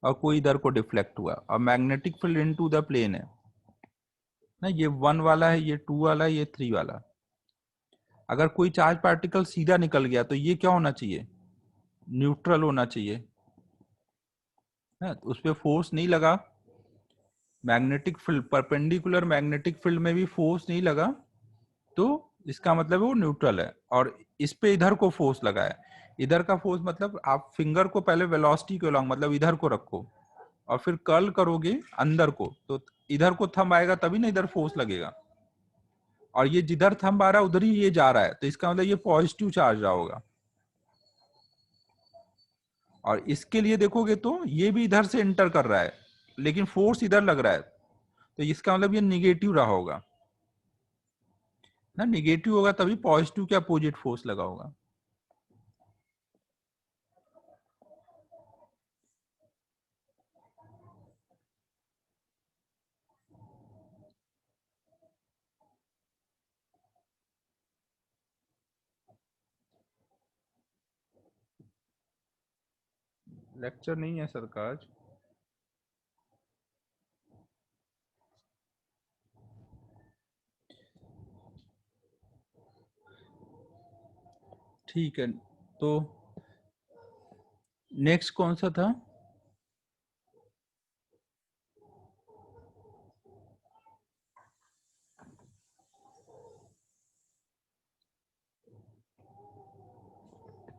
और कोई इधर को डिफ्लेक्ट हुआ, और magnetic field into the plane है ना, ये 1 वाला है, ये 2 वाला है, ये 3 वाला। अगर कोई चार्ज पार्टिकल सीधा निकल गया तो ये क्या होना चाहिए? न्यूट्रल होना चाहिए ना, उस पर फोर्स नहीं लगा। Magnetic field, perpendicular magnetic field में भी फोर्स नहीं लगा, तो इसका मतलब है वो न्यूट्रल है। और इस पे इधर को फोर्स लगा है। इधर का फोर्स मतलब आप फिंगर को पहले वेलोसिटी के अलॉन्ग, मतलब इधर को रखो और फिर कर्ल करोगे अंदर को, तो इधर को थंब आएगा तभी ना इधर फोर्स लगेगा। और ये जिधर थंब आ रहा है उधर ही ये जा रहा है, तो इसका मतलब ये पॉजिटिव चार्ज रहा होगा। और इसके लिए देखोगे तो ये भी इधर से एंटर कर रहा है लेकिन फोर्स इधर लग रहा है, तो इसका मतलब ये निगेटिव रहा होगा ना। निगेटिव होगा तभी पॉजिटिव के अपोजिट फोर्स लगा होगा। लेक्चर नहीं है सरकार। ठीक है, तो नेक्स्ट कौन सा था?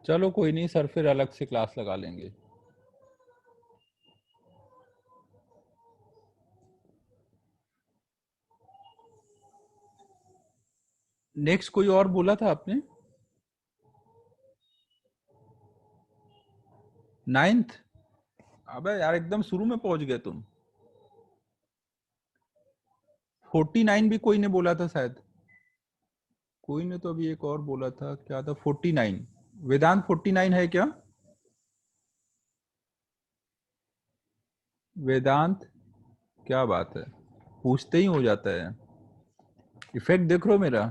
चलो कोई नहीं सर, फिर अलग से क्लास लगा लेंगे। नेक्स्ट कोई और बोला था आपने? 9th? अबे यार एकदम शुरू में पहुंच गए तुम। 49 भी कोई ने बोला था शायद। कोई ने तो अभी एक और बोला था, क्या था, 49। वेदांत 49 है क्या? वेदांत, क्या बात है, पूछते ही हो जाता है। इफेक्ट देख रहे हो मेरा?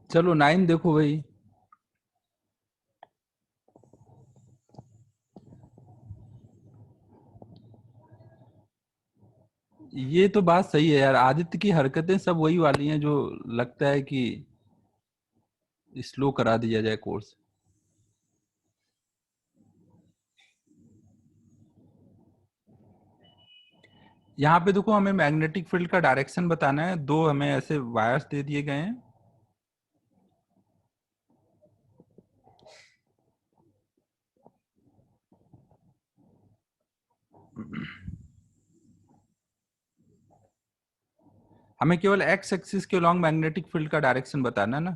चलो 9 देखो भाई। ये तो बात सही है यार, आदित्य की हरकतें सब वही वाली हैं जो लगता है कि स्लो करा दिया जाए कोर्स। यहाँ पे देखो, हमें मैग्नेटिक फील्ड का डायरेक्शन बताना है, दो हमें ऐसे वायर्स दे दिए गए हैं। हमें केवल एक्स एक्सिस के लॉन्ग मैग्नेटिक फील्ड का डायरेक्शन बताना है ना।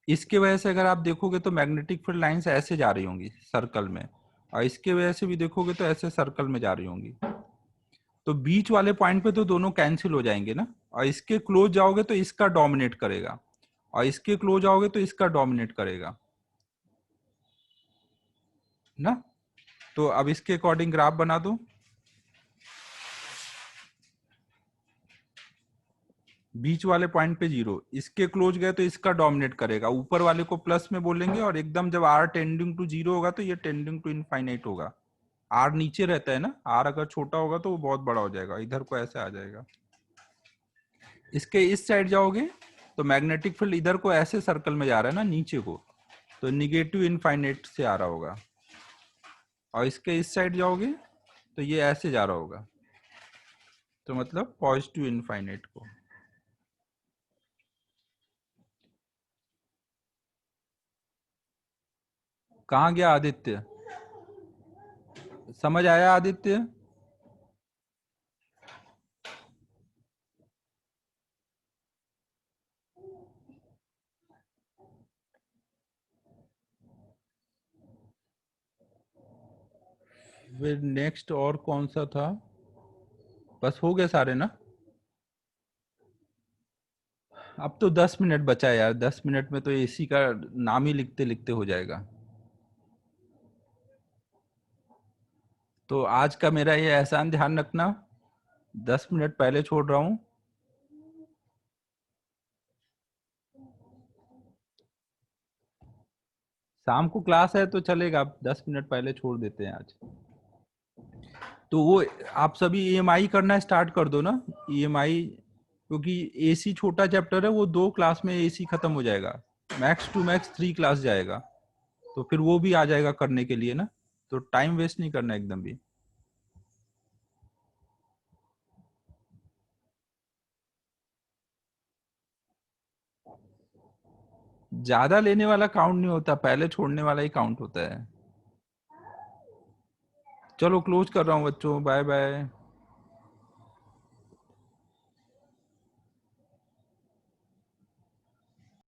इसके वजह से अगर आप देखोगे तो मैग्नेटिक फील्ड लाइंस ऐसे जा रही होंगी सर्कल में, और इसके वजह से भी देखोगे तो ऐसे सर्कल में जा रही होंगी। तो बीच वाले पॉइंट पे तो दोनों कैंसिल हो जाएंगे ना, और इसके क्लोज जाओगे तो इसका डोमिनेट करेगा, और इसके क्लोज आओगे तो इसका डोमिनेट करेगा ना। तो अब इसके अकॉर्डिंग ग्राफ बना दो। बीच वाले पॉइंट पे 0, इसके क्लोज गए तो इसका डोमिनेट करेगा, ऊपर वाले को प्लस में बोलेंगे, और एकदम जब r टेंडिंग टू 0 होगा तो ये टेंडिंग टू इनफाइनाइट होगा। r नीचे रहता है ना, r अगर छोटा होगा तो वो बहुत बड़ा हो जाएगा, इधर को ऐसे आ जाएगा। इसके इस साइड जाओगे तो मैग्नेटिक फील्ड इधर को ऐसे सर्कल में जा रहा है ना नीचे को, तो निगेटिव इनफाइनाइट से आ रहा होगा। और इसके इस साइड जाओगे तो ये ऐसे जा रहा होगा, तो मतलब पॉजिटिव इनफाइनाइट को। कहाँ गया आदित्य? समझ आया आदित्य? फिर नेक्स्ट और कौन सा था? बस हो गए सारे ना? अब तो 10 मिनट बचा है यार, 10 मिनट में तो एसी का नाम ही लिखते लिखते हो जाएगा। तो आज का मेरा ये एहसान ध्यान रखना, 10 मिनट पहले छोड़ रहा हूँ। शाम को क्लास है तो चलेगा, 10 मिनट पहले छोड़ देते हैं आज। तो वो आप सभी ईएमआई करना स्टार्ट कर दो ना, ईएमआई, क्योंकि एसी छोटा चैप्टर है, वो 2 क्लास में एसी खत्म हो जाएगा, मैक्स टू मैक्स 3 क्लास जाएगा, तो फिर वो भी आ जाएगा करने के लिए ना, तो टाइम वेस्ट नहीं करना एकदम भी। ज्यादा लेने वाला काउंट नहीं होता, पहले छोड़ने वाला ही काउंट होता है। चलो क्लोज कर रहा हूँ बच्चों, बाय बाय।